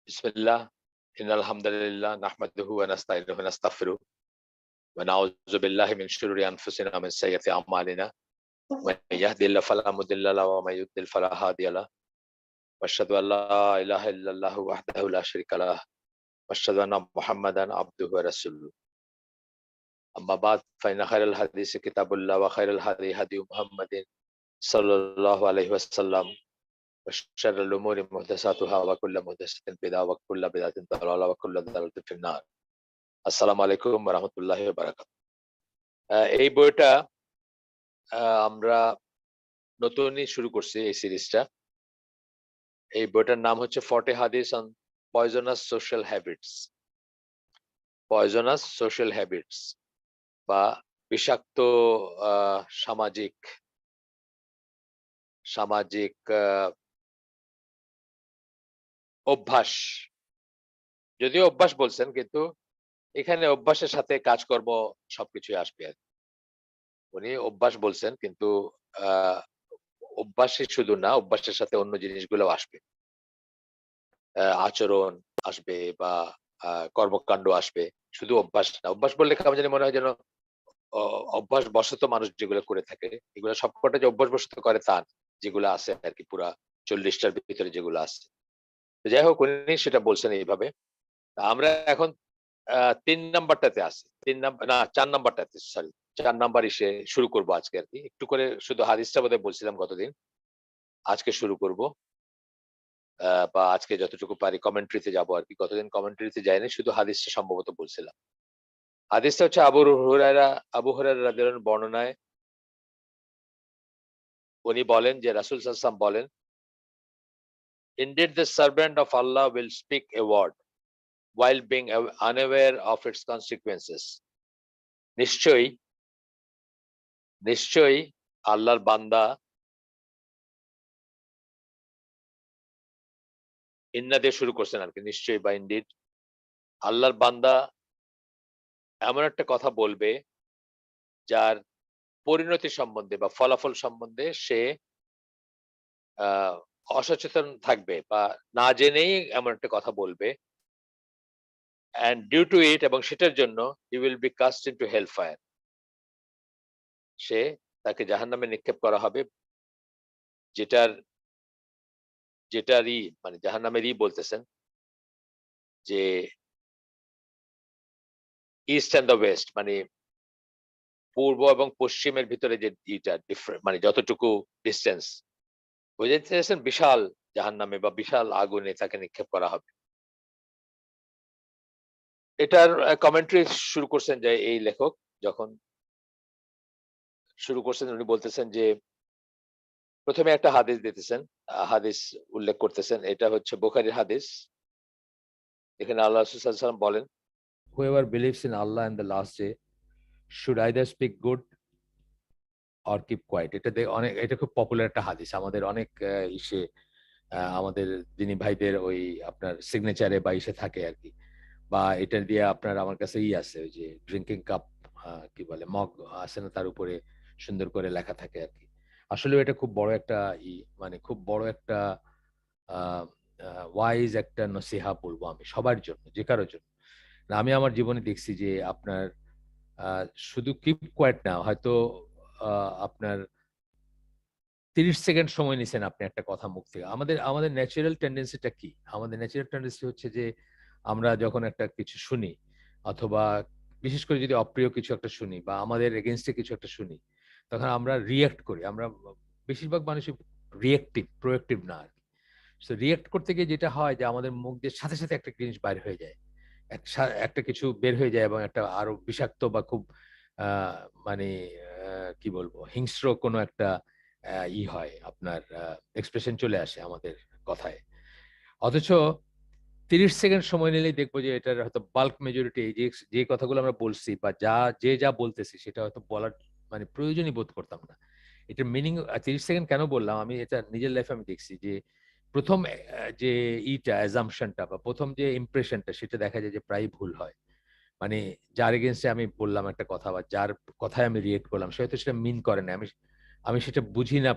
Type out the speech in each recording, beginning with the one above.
বিসমিল্লাহ ইন্নাল হামদুলিল্লাহ নাহমাদুহু ওয়া নাস্তাইনুহু ওয়া নাস্তাগফিরুহ ওয়া নাউযু বিল্লাহি মিন শুরুরি আনফুসিনা ওয়া মিন সাইয়্যাতি আমালিনা মান ইয়াহদিহিল্লাহু ফালা মুদিল্লা লাহু ওয়া মান ইউদ্লিল ফালা হাদিয়া লাহু ওয়া আশহাদু আল লা ইলাহা ইল্লাল্লাহু ওয়াহদাহু লা শারীকা লাহু ওয়া আশহাদু আন্না মুহাম্মাদান আবদুহু ওয়া রাসূলুহু আম্মা বা'দ ফাইন্না খায়রাল হাদিসি কিতাবুল্লাহ ওয়া খায়রাল হাদী হাদী মুহাম্মাদিন সাল্লাল্লাহু আলাইহি ওয়াসাল্লাম ওয়া শাররাল উমুরি মুহদাসাতুহা ওয়া কুল্লু মুহদাসাতিন বিদআহ ওয়া কুল্লু বিদআতিন দালালাহ ওয়া কুল্লু দালালাতিন ফিন-নার। আসসালামু আলাইকুম ওয়া রাহমাতুল্লাহি ওয়া বারাকাতুহু। এই বইটা আমরা নতুনই শুরু করছি এই সিরিজটা। এই বইটার নাম হচ্ছে 40 হাদিস on poisonous social habits. Poisonous social habits বা বিষাক্ত আ সামাজিক সামাজিক অভ্যাস। যদিও অভ্যাস বলছেন কিন্তু এখানে অভ্যাসের সাথে কাজকর্ম সবকিছুই আসবে আরকি। উনি অভ্যাস বলছেন কিন্তু আ অভ্যাসই শুধু না, অভ্যাসের সাথে অন্য জিনিসগুলোও আসবে। আচরণ আসবে বা কর্মকাণ্ড আসবে। শুধু অভ্যাস না। অভ্যাস বললে কেমন জানি মনে হয় যেন অ অভ্যাসবশত মানুষ যেগুলো করে থাকে, এগুলো সবকটা যে অভ্যাসবশত করে তা না। যেগুলো আছে আরকি পুরা ৪০ টার ভিতরে যেগুলো আছে। তো যাই হোক উনি সেটা বলছেন এইভাবে। আমরা এখন ৩ নাম্বারটাতে আছি। ৩ নাম্বার না ৪ নাম্বারটাতে সরি। ৪ নাম্বার ইসে শুরু করব আজকে আরকি। একটু করে শুধু হাদিসটা বোধহয় বলছিলাম গতদিন। আজকে শুরু করব। বা আজকে যতটুকু পারি কমেন্ট্রিতে যাবো আরকি। গতদিন কমেন্ট্রিতে যাইনি। শুধু হাদিসটা সম্ভবত বলছিলাম। হাদিসটা হচ্ছে আবু হুরায়রা রাদিয়াল্লাহু আনহু বর্ণনায় উনি বলেন যে রাসূল সাল্লাল্লাহু আলাইহি ওয়াসাল্লাম বলেন, "Indeed the servant of Allah will speak a word while being unaware of its consequences." নিশ্চয়ই, নিশ্চয়ই আল্লাহর বান্দা ইন্না দিয়ে শুরু করছেন আরকি। নিশ্চয়ই বা ইনডিড আল্লাহর বান্দা এমন একটা কথা বলবে যার পরিণতি সম্বন্ধে বা ফলাফল সম্বন্ধে সে আ অসচেতন থাকবে বা না জেনেই এমন একটা কথা বলবে। অ্যান্ড ডিউ টু ইট এবং সেটার জন্য he will be cast into hellfire. সে তাকে জাহান্নামে নিক্ষেপ করা হবে। যেটার যেটারই মানে জাহান্নামেরই বলতেছেন যে ইস্ট অ্যান্ড দ্য ওয়েস্ট মানে পূর্ব এবং পশ্চিমের ভিতরে যে মানে যতটুকু ডিসট্যান্স বোঝাতে চাইছেন বিশাল জাহান্নামে বা বিশাল আগুনে তাকে নিক্ষেপ করা হবে। এটার কমেন্ট্রি শুরু করছেন যে এই লেখক যখন শুরু করছেন উনি বলতেছেন যে ১ম এ একটা হাদিস দিতেছেন। হাদিস উল্লেখ করতেছেন। এটা হচ্ছে বুখারীর হাদিস। এখানে আল্লাহ রাসূল সাল্লাল্লাহু আলাইহি ওয়াসাল্লাম বলেন, "Whoever believes in Allah and the last day should either speak good or keep quiet." এটা খুব পপুলার একটা হাদিস। আমাদের অনেক আমাদের দ্বীনি ভাইদের ওই আপনার সিগনেচারে বা ইসে থাকে আরকি। বা এটা দিয়ে আপনার আমার কাছে আছে ওই যে ড্রিংকিং কাপ কি বলে মগ আছে না তার উপরে সুন্দর করে লেখা থাকে আরকি। আসলেও এটা খুব বড় একটা মানে খুব বড় একটা আ আ ওয়াইজ একটা নসিহা বলবো আমি সবার জন্য, যে কারো জন্য। না আমি আমার জীবনে দেখছি যে আপনার আ শুধু কিপ কোয়েট না হয়তো আ আপনার ৩০ সেকেন্ড সময় নিছেন আপনি একটা কথা মুখ থেকে। আমাদের ন্যাচারাল টেনডেন্সি টা কি? আমাদের ন্যাচারাল টেনডেন্সি হচ্ছে যে আমরা যখন একটা কিছু শুনি অথবা বিশেষ করে যদি অপ্রিয় কিছু একটা শুনি বা আমাদের এগেইনস্ট এ কিছু একটা শুনি, তখন আমরা রিঅ্যাক্ট করি। আমরা বেশিরভাগ মানুষই প্রোঅ্যাক্টিভ না আরকি। সো রিঅ্যাক্ট করতে গিয়ে যেটা হয় যে আমাদের মুখ দিয়ে সাথে, সাথে একটা জিনিস বাইর হয়ে যায়। একটা কিছু বের হয়ে যায় এবং একটা আরো বিষাক্ত বা খুব আ মানে কি বলবো? হিংস্র কোনো একটা হয় আপনার এক্সপ্রেশন চলে আসে আমাদের কথায়। অথচ ৩০ সেকেন্ড সময় নিলেই দেখব যে এটার হয়তো বাল্ক মেজরিটি যে কথাগুলো আমরা বলছি বা যা বলতেছি সেটা হয়তো বলার মানে প্রয়োজনই বোধ করতাম না। এটার মিনিং ৩০ সেকেন্ড কেন বললাম? আমি এটা নিজের লাইফে আমি দেখছি যে ১ম যে অ্যাজাম্পশন টা বা ১ম যে ইমপ্রেশন টা সেটা দেখা যায় যে প্রায়ই ভুল হয়। মানে যার এগেইনস্ট এ আমি বললাম একটা কথা বা যার কথায় আমি রিঅ্যাক্ট করলাম সে হয়তো সেটা মিন করে নাই। আমি আমি সেটা বুঝি না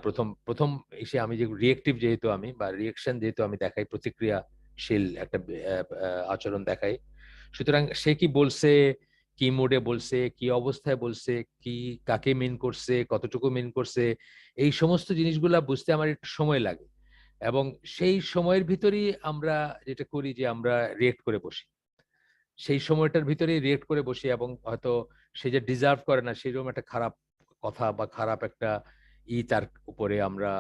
১ম এসে আমি যে রিঅ্যাকটিভ যেহেতু আমি বা রিঅ্যাকশন যেহেতু আমি দেখাই প্রতিক্রিয়া শীল একটা আচরণ দেখায়। সুতরাং সে কি বলছে, কি মোডে বলছে, কি অবস্থায় বলছে, কি কাকে মিন করছে, কতটুকু মিন করছে, এই সমস্ত জিনিসগুলা বুঝতে আমার একটু সময় লাগে। এবং সেই সময়ের ভিতরেই আমরা যেটা করি যে আমরা রিয়েক্ট করে বসি। সেই সময়টার ভিতরেই রিয়েক্ট করে বসি এবং হয়তো সে যে ডিজার্ভ করে না সেরকম একটা খারাপ কথা বা খারাপ একটা তার উপরে আমরা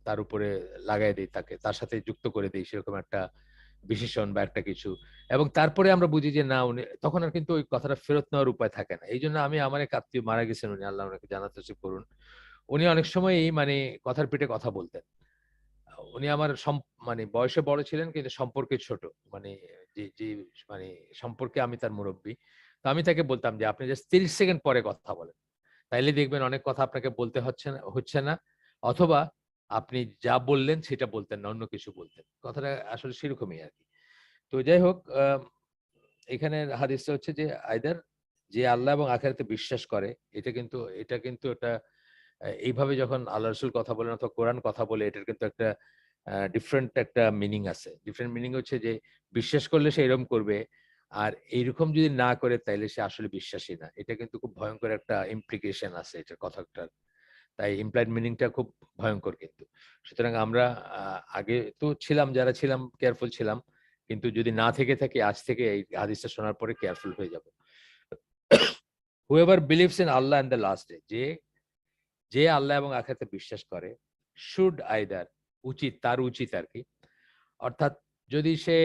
তার উপরে লাগাই দিই, তার সাথে যুক্ত করে দিই সেরকম একটা বিশেষণ বা একটা কিছু। এবং তারপরে আমরা বুঝি যে না, উনি তখন আর কিন্তু ওই কথাটা ফেরত নেওয়ার উপায় থাকে না। এইজন্য আমার এক আত্মীয় মারা গেছেন, উনি আল্লাহ ওনাকে জান্নাত নসিব করুন। উনি অনেক সময়ই মানে কথার পিঠে কথা বলতেন। উনি আমার মানে বয়সে বড় ছিলেন কিন্তু সম্পর্কে ছোট। মানে যে মানে সম্পর্কে আমি তার মুরুব্বি। তো আমি তাকে বলতাম যে, "আপনি জাস্ট ৩০ সেকেন্ড পরে কথা বলেন। তাইলে দেখবেন অনেক কথা আপনাকে বলতে হচ্ছে না। অথবা আপনি যা বললেন সেটা বলতেন না, অন্য কিছু বলতেন।" কথাটা আসলে সেরকমই আরকি। তো যাই হোক, এখানের হাদিসটা হচ্ছে যে আইদার যে আল্লাহ এবং আখিরাতে বিশ্বাস করে, এটা কিন্তু একটা এইভাবে যখন আল্লাহ রাসূল কথা বলেন অথবা কোরআন কথা বলে, এটার কিন্তু একটা ডিফারেন্ট একটা মিনিং আছে। ডিফারেন্ট মিনিং হচ্ছে যে বিশ্বাস করলে সে এরকম করবে। আর এইরকম যদি না করে তাইলে সে আসলে বিশ্বাসী না। এটা কিন্তু খুব ভয়ংকর একটা ইমপ্লিকেশন আছে এটার কথাটার। তাই ইমপ্লাইড মিনিংটা খুব ভয়ংকর কিন্তু। সুতরাং আমরা আগে তো ছিলাম, যারা ছিলাম কেয়ারফুল ছিলাম। কিন্তু যদি না থেকে থাকি আজ থেকে এই হাদিসটা শোনার পরে কেয়ারফুল হয়ে যাব। Whoever believes in Allah and the last day, যে আল্লাহ এবং আখিরাতে বিশ্বাস করে, শুড আইদার, তার উচিত আরকি। অর্থাৎ যদি সে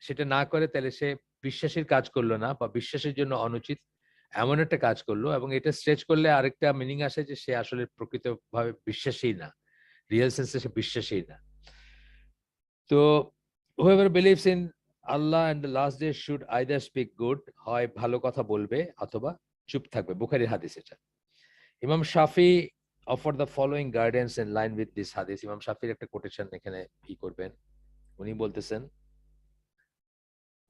সেটা না করে তাহলে সে বিশ্বাসের কাজ করলো না বা বিশ্বাসের জন্য অনুচিত এমন একটা কাজ করলো, এবং এটা স্ট্রেচ করলে আরেকটা মিনিং আসে যে সে আসলে প্রকৃতভাবে বিশ্বাসী না। রিয়াল সেন্সে সে বিশ্বাসী না। তো whoever believes in Allah and the last day should either speak good, হয় ভালো কথা বলবে অথবা চুপ থাকবে। বুখারীর হাদিস এটা। ইমাম শাফি offer the following guidance in line with this hadith. ইমাম শাফির একটা কোটেশন এখানে করবেন। উনি বলতেছেন,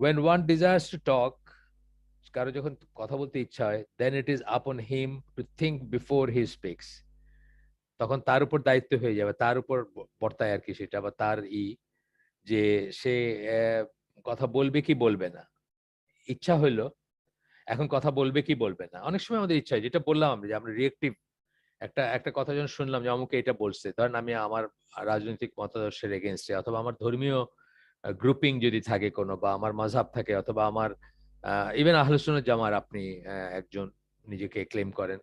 when one desires to talk, কারো যখন কথা বলতে ইচ্ছা হয়, then it is upon him to think before he speaks. তখন তার উপর দায়িত্ব হয়ে যাবে, তার উপর বর্তায় আরকি সেটা, বা তার যে সে কথা বলবে কি বলবে না। ইচ্ছা হইলো, এখন কথা বলবে কি বলবে না। অনেক সময় আমাদের ইচ্ছা হয়, যেটা বললাম আমি, যে আমরা রিঅ্যাক্টিভ একটা কথা যখন শুনলাম যে অমুকে এটা বলছে। ধরেন আমি আমার রাজনৈতিক মতাদর্শের এগেইনস্ট এ, অথবা আমার ধর্মীয় গ্রুপিং যদি থাকে কোনো, বা আমার মাযহাব থাকে, অথবা আমার ইভেন আহলে সুন্নাত জামার আপনি একজন নিজেকে ক্লেম করেন।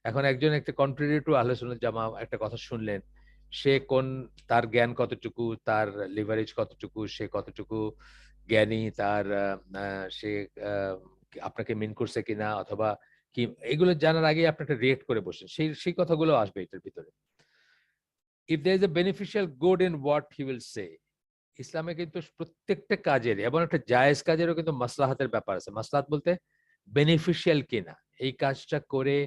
এখন একজন একটা কন্ট্রারি টু আহলে সুন্নাত জামা একটা কথা শুনলেন। সে তার জ্ঞান কতটুকু, তার লিভারেজ কতটুকু, সে কতটুকু জ্ঞানী, তার আ সে আ আপনাকে মিন করছে কিনা, অথবা কি, এগুলো জানার আগেই আপনি একটা রিঅ্যাক্ট করে বসেন। সেই কথাগুলো আসবে এটার ভিতরে। If there is a beneficial good in what he will say, ইসলামে কিন্তু প্রত্যেকটা কাজের এবং একটা জায়েজ কাজেরও কিন্তু মাসলাহাতের ব্যাপার আছে। মাসলাহাত বলতে বেনিফিশিয়াল কিনা, এই কাজটা করে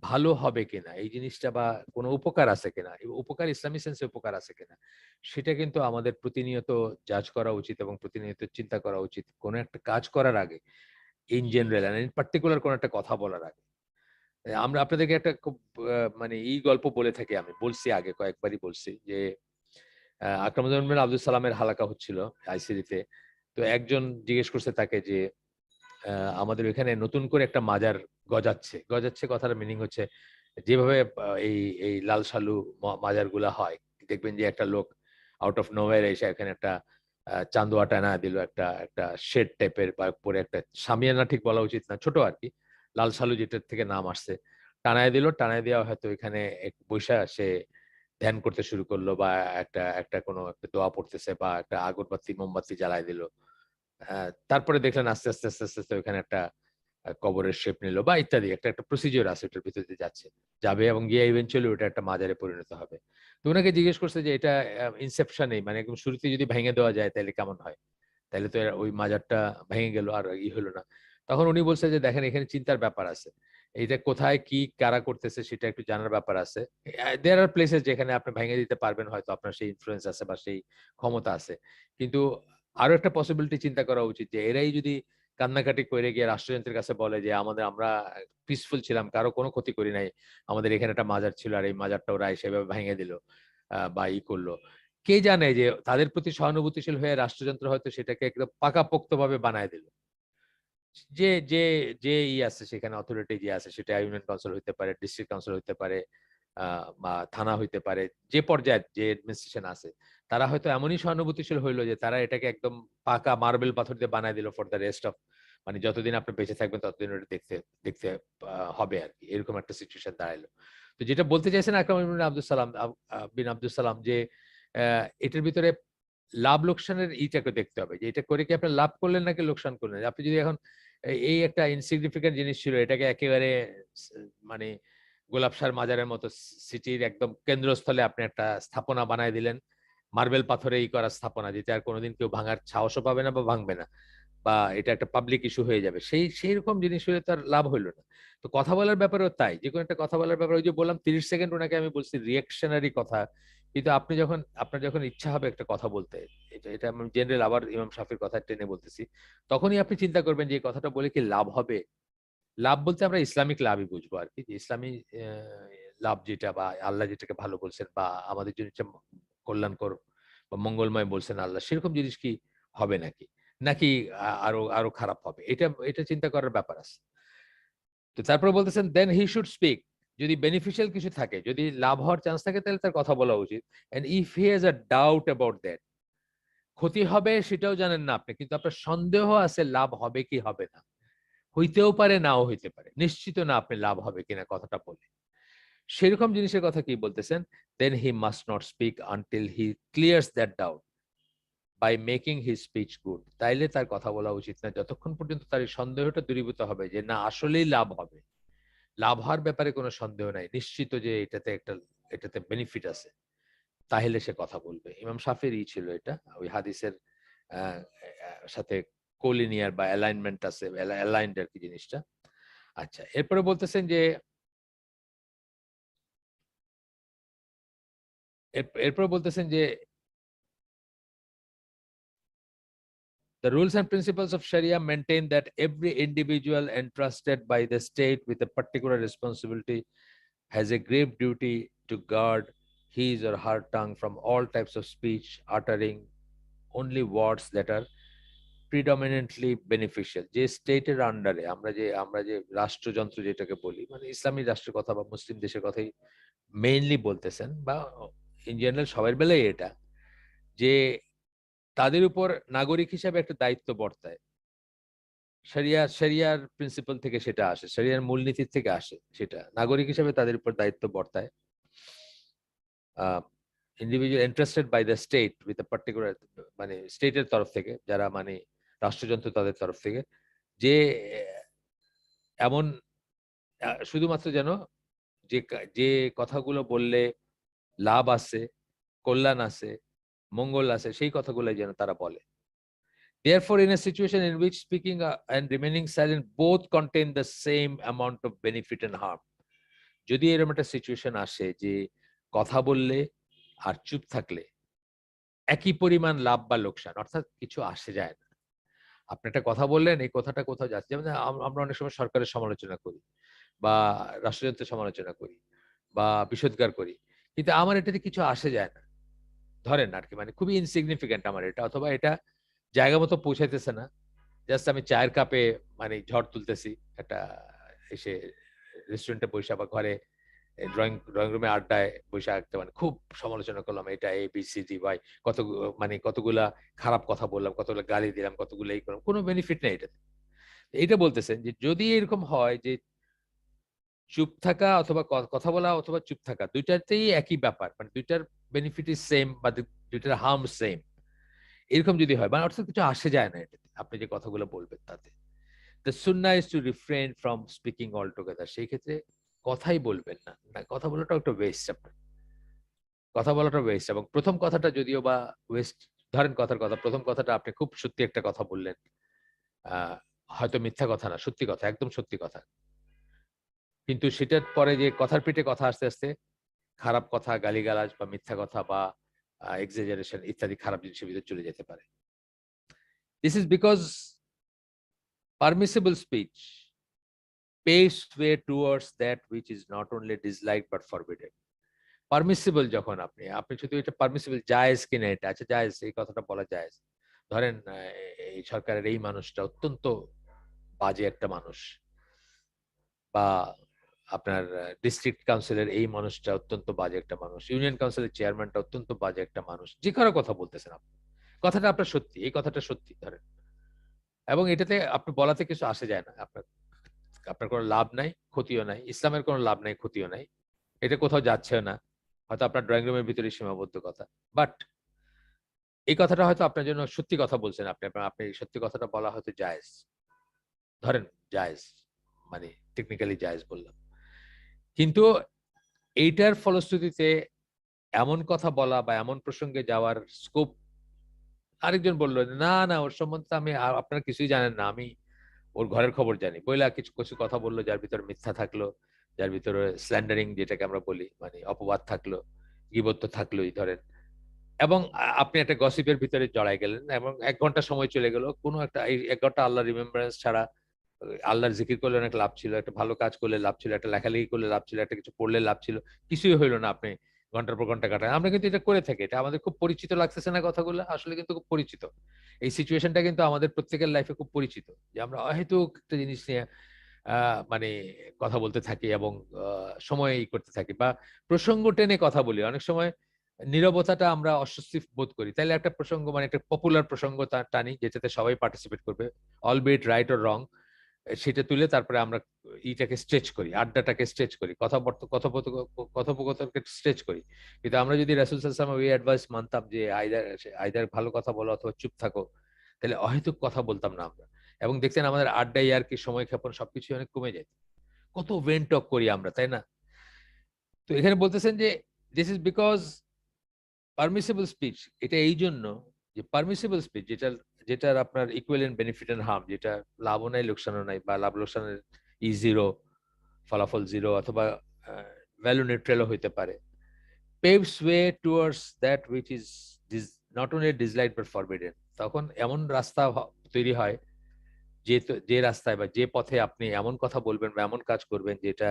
ভালো হবে কিনা, এই জিনিসটা বা কোনো উপকার আছে কিনা, এই উপকার ইসলামী সেন্সে উপকার আছে কিনা, সেটা কিন্তু আমাদের প্রতিনিয়ত জাজ করা উচিত এবং প্রতিনিয়ত চিন্তা করা উচিত কোনো একটা কাজ করার আগে, in general and in particular কোনো একটা কথা বলার আগে। আমরা আপনাদেরকে একটা খুব মানে গল্প বলে থাকি, আমি বলছি আগে কয়েকবারই বলছি যে আকরামুজ্জামান বিন আব্দুল সালামের হালাকা হচ্ছিল আইসিডিতে। তো একজন জিজ্ঞেস করছে তাকে যে, আ আমাদের এখানে নতুন করে একটা মাজার গজাচ্ছে। গজাচ্ছে কথার মিনিং হচ্ছে যেভাবে এই লাল সালু মাজারগুলা হয়। দেখবেন যে একটা লোক আউট অফ নোহোয়্যার এসে এখানে একটা চান্দোয়া টানায় দিল, একটা শেড টাইপের, বা উপরে একটা শামিয়ানা ঠিক বলা উচিত না, ছোট আরকি। লাল সালু যেটার থেকে নাম আসছে। টানায় দিল, টানায় দেওয়া হয়তো এখানে বইসা সে ধ্যান করতে শুরু করলো, বা একটা কোনো একটা দোয়া পড়তেছে, বা একটা আগরবাতি মোমবাতি জ্বালায় দিল। তারপরে দেখলেন আস্তে আস্তে ওখানে একটা কবরের শেপ নিল, বা ইত্যাদি একটা প্রসিডিউর আছে ওটার ভিতর দিয়ে যাবে এবং গিয়ে ইভেনচুয়ালি ওটা একটা মাজারে পরিণত হবে। তো উনাকে জিজ্ঞেস করছে যে এটা ইনসেপশন এই মানে একদম শুরুতেই যদি ভেঙে দেওয়া যায় তাইলে কেমন হয়? তাইলে তো ওই মাজারটা ভেঙে গেল, আর হলো না। তখন উনি বলছে যে দেখেন, এখানে চিন্তার ব্যাপার আছে। এইটা কোথায় কি কারা করতেছে সেটা একটু জানার ব্যাপার আছে। দেয়ার আর প্লেসেস যেখানে আপনি ভেঙে দিতে পারবেন, হয়তো আপনার সেই ইনফ্লুয়েন্স আছে বা সেই ক্ষমতা আছে। কিন্তু আরো একটা পসিবিলিটি চিন্তা করা উচিত যে এরাই যদি কান্নাকাটি করে গিয়ে রাষ্ট্রযন্ত্রের কাছে বলে যে আমরা পিসফুল ছিলাম, কারো কোনো ক্ষতি করি নাই। আমাদের এখানে একটা মাজার ছিল আর এই মাজারটা ওরা সেভাবে ভেঙে দিল বা করল। কে জানে যে তাদের প্রতি সহানুভূতিশীল হয়ে রাষ্ট্রযন্ত্র হয়তো সেটাকে একদম পাকাপোক্তভাবে বানায় দিল। যে যে যে আছে সেখানে অথরিটি যে আছে, সেটা ইউনিয়ন কাউন্সিল হইতে পারে, ডিস্ট্রিক্ট কাউন্সিল হইতে পারে, বা থানা হইতে পারে, যে পর্যায়ে যে অ্যাডমিনিস্ট্রেশন আছে, তারা হয়তো এমনই সহানুভূতিশীল হইলো যে তারা এটাকে একদম পাকা মার্বেল পাথর দিয়ে বানায় দিল ফর দ্য রেস্ট অফ, মানে যতদিন আপনি বেঁচে থাকবেন ততদিন ওটা দেখতে দেখতে হবে আর কি, এরকম একটা সিচুয়েশন দাঁড়াইলো। তো যেটা বলতে চাইছেন আকরাম বিন আব্দুল সালাম যে এটার ভিতরে লাভ লোকসানের ইটাকে দেখতে হবে, যে এটা করে কি আপনি লাভ করলেন নাকি লোকসান করলেন। আপনি যদি এখন এই একটা ইনসিগনিফিকেন্ট জিনিস ছিল, এটাকে একেবারে মানে গোলাপসার মাজারের মতো সিটির একদম কেন্দ্রস্থলে আপনি একটা স্থাপনা বানায় দিলেন, মার্বেল পাথরে করা স্থাপনা, যেটা আর কোনোদিন কেউ ভাঙার সাহসও পাবে না বা ভাঙবে না, বা এটা একটা পাবলিক ইস্যু হয়ে যাবে, সেই রকম জিনিস হলে তার লাভ হইলো না। তো কথা বলার ব্যাপারেও তাই, যে কোনো একটা কথা বলার ব্যাপারে, ওই যে বললাম 30 সেকেন্ড ওনাকে আমি বলছি রিয়াকশনারি কথা, কিন্তু আপনি যখন আপনার যখন ইচ্ছা হবে একটা কথা বলতে, এটা এটা আমি জেনারেল আবার ইমাম শাফির কথা টেনে বলতেছি, তখনই আপনি চিন্তা করবেন যে এই কথাটা বলে কি লাভ হবে। লাভ বলতে আমরা ইসলামিক লাভই বুঝবো আর কি, যে ইসলামী লাভ যেটা, বা আল্লাহ যেটাকে ভালো বলছেন বা আমাদের জন্য কল্যাণকর বা মঙ্গলময় বলছেন আল্লাহ, সেরকম জিনিস কি হবে নাকি, নাকি আরো আরো খারাপ হবে, এটা এটা চিন্তা করার ব্যাপার আছে। তো তারপরে বলতেছেন দেন হি শুড স্পিক, যদি বেনিফিশিয়াল কিছু থাকে, যদি লাভ হওয়ার চান্স থাকে, তাহলে তার কথা বলা উচিত। And if he has a doubt about that, ক্ষতি হবে সেটাও জানেন না আপনি, কিন্তু আপনার সন্দেহ আছে লাভ হবে কি হবে না, হইতেও পারে নাও হইতে পারে, নিশ্চিত না আপনি লাভ হবে কিনা কথাটা বলে, সেরকম জিনিসের কথা কি বলতেছেন, then he must not speak until he clears that doubt by making his speech good, তাইলে তার কথা বলা উচিত না যতক্ষণ পর্যন্ত তার এই সন্দেহটা দূরীভূত হবে যে না আসলেই লাভ হবে, লাভ হওয়ার ব্যাপারে কোনো সন্দেহ নাই, নিশ্চিত যে এটাতে বেনিফিট আছে, তাহলে সে কথা বলবে। ইমাম শাফির ছিল এটা, ওই হাদিসের সাথে কোলিনিয়ার বা অ্যালাইনমেন্ট আছে, অ্যালাইন্ড আর কি জিনিসটা। আচ্ছা, এরপরে বলতেছেন যে এরপরে বলতেছেন যে the rules and principles of Sharia maintain that every individual entrusted by the state with a particular responsibility has a grave duty to guard his or her tongue from all types of speech, uttering only words that are predominantly beneficial। যে স্টেটের আন্ডারে আমরা যে রাষ্ট্রযন্ত্র যেটাকে বলি, মানে ইসলামী রাষ্ট্রের কথা বা মুসলিম দেশের কথাই মেইনলি বলতেছেন, বা ইন জেনারেল সবার বেলায় এটা, যে তাদের উপর নাগরিক হিসাবে একটা দায়িত্ব বর্তায়। শরিয়ার প্রিন্সিপাল থেকে সেটা আসে, শরিয়ার মূলনীতির থেকে আসে, সেটা নাগরিক হিসাবে তাদের উপর দায়িত্ব বর্তায়। Individual interested by the state with a particular, মানে স্টেটের তরফ থেকে, যারা মানে রাষ্ট্রযন্ত্র তাদের তরফ থেকে, যে এমন শুধুমাত্র যেন যে কথাগুলো বললে লাভ আছে, কল্যাণ আছে, মঙ্গল আছে, সেই কথাগুলো যেন তারা বলে। Therefore, in a situation in which speaking and remaining silent both contain the same amount of benefit and harm, যদি এরকম একটা সিচুয়েশন আসে যে কথা বললে আর চুপ থাকলে একই পরিমাণ লাভ বা লোকসান, অর্থাৎ কিছু আসে যায় না। আপনি একটা কথা বললেন, এই কথাটা কোথাও যাচ্ছে, যেমন আমরা অনেক সময় সরকারের সমালোচনা করি বা রাষ্ট্রযন্ত্রের সমালোচনা করি বা বিষোদ্গার করি, কিন্তু আমার এটাতে কিছু আসে যায় না, ধরেন আর কি, মানে খুবই ইনসিগনিফিকেন্ট আমার এটা, অথবা এটা জায়গা মতো পৌঁছাইতেছে না, জাস্ট আমি চায়ের কাপে মানে ঝড় তুলতেছি, একটা এসে রেস্টুরেন্টে বসে বা ঘরে ড্রয়িং ড্রয়িং রুমে আড্ডায় বসে একটা মানে খুব সমালোচনা করলাম, এটা এ বি সি ডি ভাই, মানে কতগুলা খারাপ কথা বললাম, কতগুলো গালি দিলাম, কতগুলো এই করলাম, কোনো বেনিফিট নেই এটাতে। এটা বলতেছেন যে যদি এরকম হয় যে চুপ থাকা অথবা কথা বলা অথবা চুপ থাকা, দুইটাতেই একই ব্যাপার, মানে দুইটার বেনিফিট ইজ সেম বা দুইটার হার্ম সেম, এরকম যদি হয়, মানে অর্থাৎ কিছু আসে যায় না এটাতে, আপনি যে কথাগুলো বলবেন তাতে, the sunnah is to refrain from speaking altogether, সেই ক্ষেত্রে কথাই বলবেন না, কথা বলাটাও একটা ওয়েস্ট, আপনার কথা বলাটা ওয়েস্ট। এবং প্রথম কথাটা যদিও বা ওয়েস্ট, ধরেন কথার কথা, প্রথম কথাটা আপনি খুব সত্যি একটা কথা বললেন, আহ হয়তো মিথ্যা কথা না, সত্যি কথা, একদম সত্যি কথা, কিন্তু সেটার পরে যে কথার পিঠে কথা আস্তে আস্তে খারাপ কথা, গালিগালাজ বা মিথ্যা কথা বা এক্সাজারেশন ইত্যাদি খারাপ জিনিসের ভিতরে চলে যেতে পারে। This is because permissible speech paves way towards that which is not only disliked but forbidden. Permissible যখন আপনি আপনি শুধু এটা পারমিসিবল জায়েজ কিনা এটা আচ্ছা জায়েজ এই কথাটা বলা জায়েজ ধরেন এই সরকারের এই মানুষটা অত্যন্ত বাজে একটা মানুষ বা আপনার ডিস্ট্রিক্ট কাউন্সিলের এই মানুষটা অত্যন্ত বাজে একটা মানুষ ইউনিয়ন কাউন্সিলের চেয়ারম্যানটা অত্যন্ত বাজে একটা মানুষ যে কারো কথা বলতেছেন আপনি কথাটা আপনার সত্যি এই কথাটা সত্যি ধরেন এবং এটাতে আপনি বলাতে কিছু আসে যায় না আপনার আপনার কোনো লাভ নাই ক্ষতিও নাই ইসলামের কোনো লাভ নাই ক্ষতিও নাই এটা কোথাও যাচ্ছেও না হয়তো আপনার ড্রয়িং রুমের ভিতরে সীমাবদ্ধ কথা বাট এই কথাটা হয়তো আপনার জন্য সত্যি কথা বলছেন আপনি আপনি সত্যি কথাটা বলা হয়তো জায়েজ ধরেন জায়েজ মানে টেকনিক্যালি জায়েজ বললাম কিন্তু এইটার ফলশ্রুতিতে এমন কথা বলা বা এমন প্রসঙ্গে যাওয়ার স্কোপ আরেকজন বললো না না ওর সম্বন্ধে আমি আপনারা কিছুই জানেন না আমি ওর ঘরের খবর জানি বইলা কিছু কিছু কথা বললো যার ভিতরে মিথ্যা থাকলো যার ভিতরে স্ল্যান্ডারিং যেটাকে আমরা বলি মানে অপবাদ থাকলো গীবত্ব থাকলোই ধরেন এবং আপনি একটা গসিপের ভিতরে জড়াই গেলেন এবং 1 ঘন্টা সময় চলে গেল কোনো একটা এই 1 ঘন্টা আল্লাহ রিমেম্বারেন্স ছাড়া আল্লাহর জিকির করলে অনেক লাভ ছিল একটা ভালো কাজ করলে লাভ ছিল একটা লেখালেখি করলে লাভ ছিল একটা কিছু পড়লে লাভ ছিল কিছুই হইলো না আপনি ঘন্টার পর ঘন্টা কাটান আমরা কিন্তু এটা করে থাকি এটা আমাদের খুব পরিচিত লাগতেছে না কথাগুলো আসলে কিন্তু খুব পরিচিত এই সিচুয়েশনটা কিন্তু আমাদের প্রত্যেকের লাইফে খুব পরিচিত যে আমরা হয়তো একটা জিনিস নিয়ে মানে কথা বলতে থাকি এবং সময় ই করতে থাকি বা প্রসঙ্গ টেনে কথা বলি অনেক সময় নীরবতাটা আমরা অস্বস্তি বোধ করি তাহলে একটা প্রসঙ্গ মানে একটা পপুলার প্রসঙ্গ টানি যেটাতে সবাই পার্টিসিপেট করবে অলবিট রাইট অর রং সেটা তুলে তারপরে আমরা ইটাকে স্ট্রেচ করি আড্ডাটাকে স্ট্রেচ করি কথোপকথনকে স্ট্রেচ করি কিন্তু আমরা যদি রাসূল সাল্লাল্লাহু আলাইহি ওয়াসাল্লাম ওই অ্যাডভাইস মানতাম যে আইদার ভালো কথা বলো অথবা চুপ থাকো তাহলে অহেতুক কথা বলতাম না আমরা এবং দেখছেন আমাদের আড্ডা আর কি সময় ক্ষেপণ সবকিছু অনেক কমে যায় কত ভেন টক করি আমরা তাই না তো এখানে বলতেছেন যে this is because permissible speech এটা এই জন্য যে পারমিসিবল স্পিচ যেটার আপনার ইকুয়ালেন্ট বেনিফিট এন্ড হার্ম যেটা লাভও নাই লোকসানও নাই বা লাভ লোকসানের জিরো ফলাফল জিরো অথবা ভ্যালু নিউট্রালও হইতে পারে paves way towards that which is not only dislike but forbidden তখন এমন রাস্তা তৈরি হয় যে রাস্তায় বা যে পথে আপনি এমন কথা বলবেন বা এমন কাজ করবেন যেটা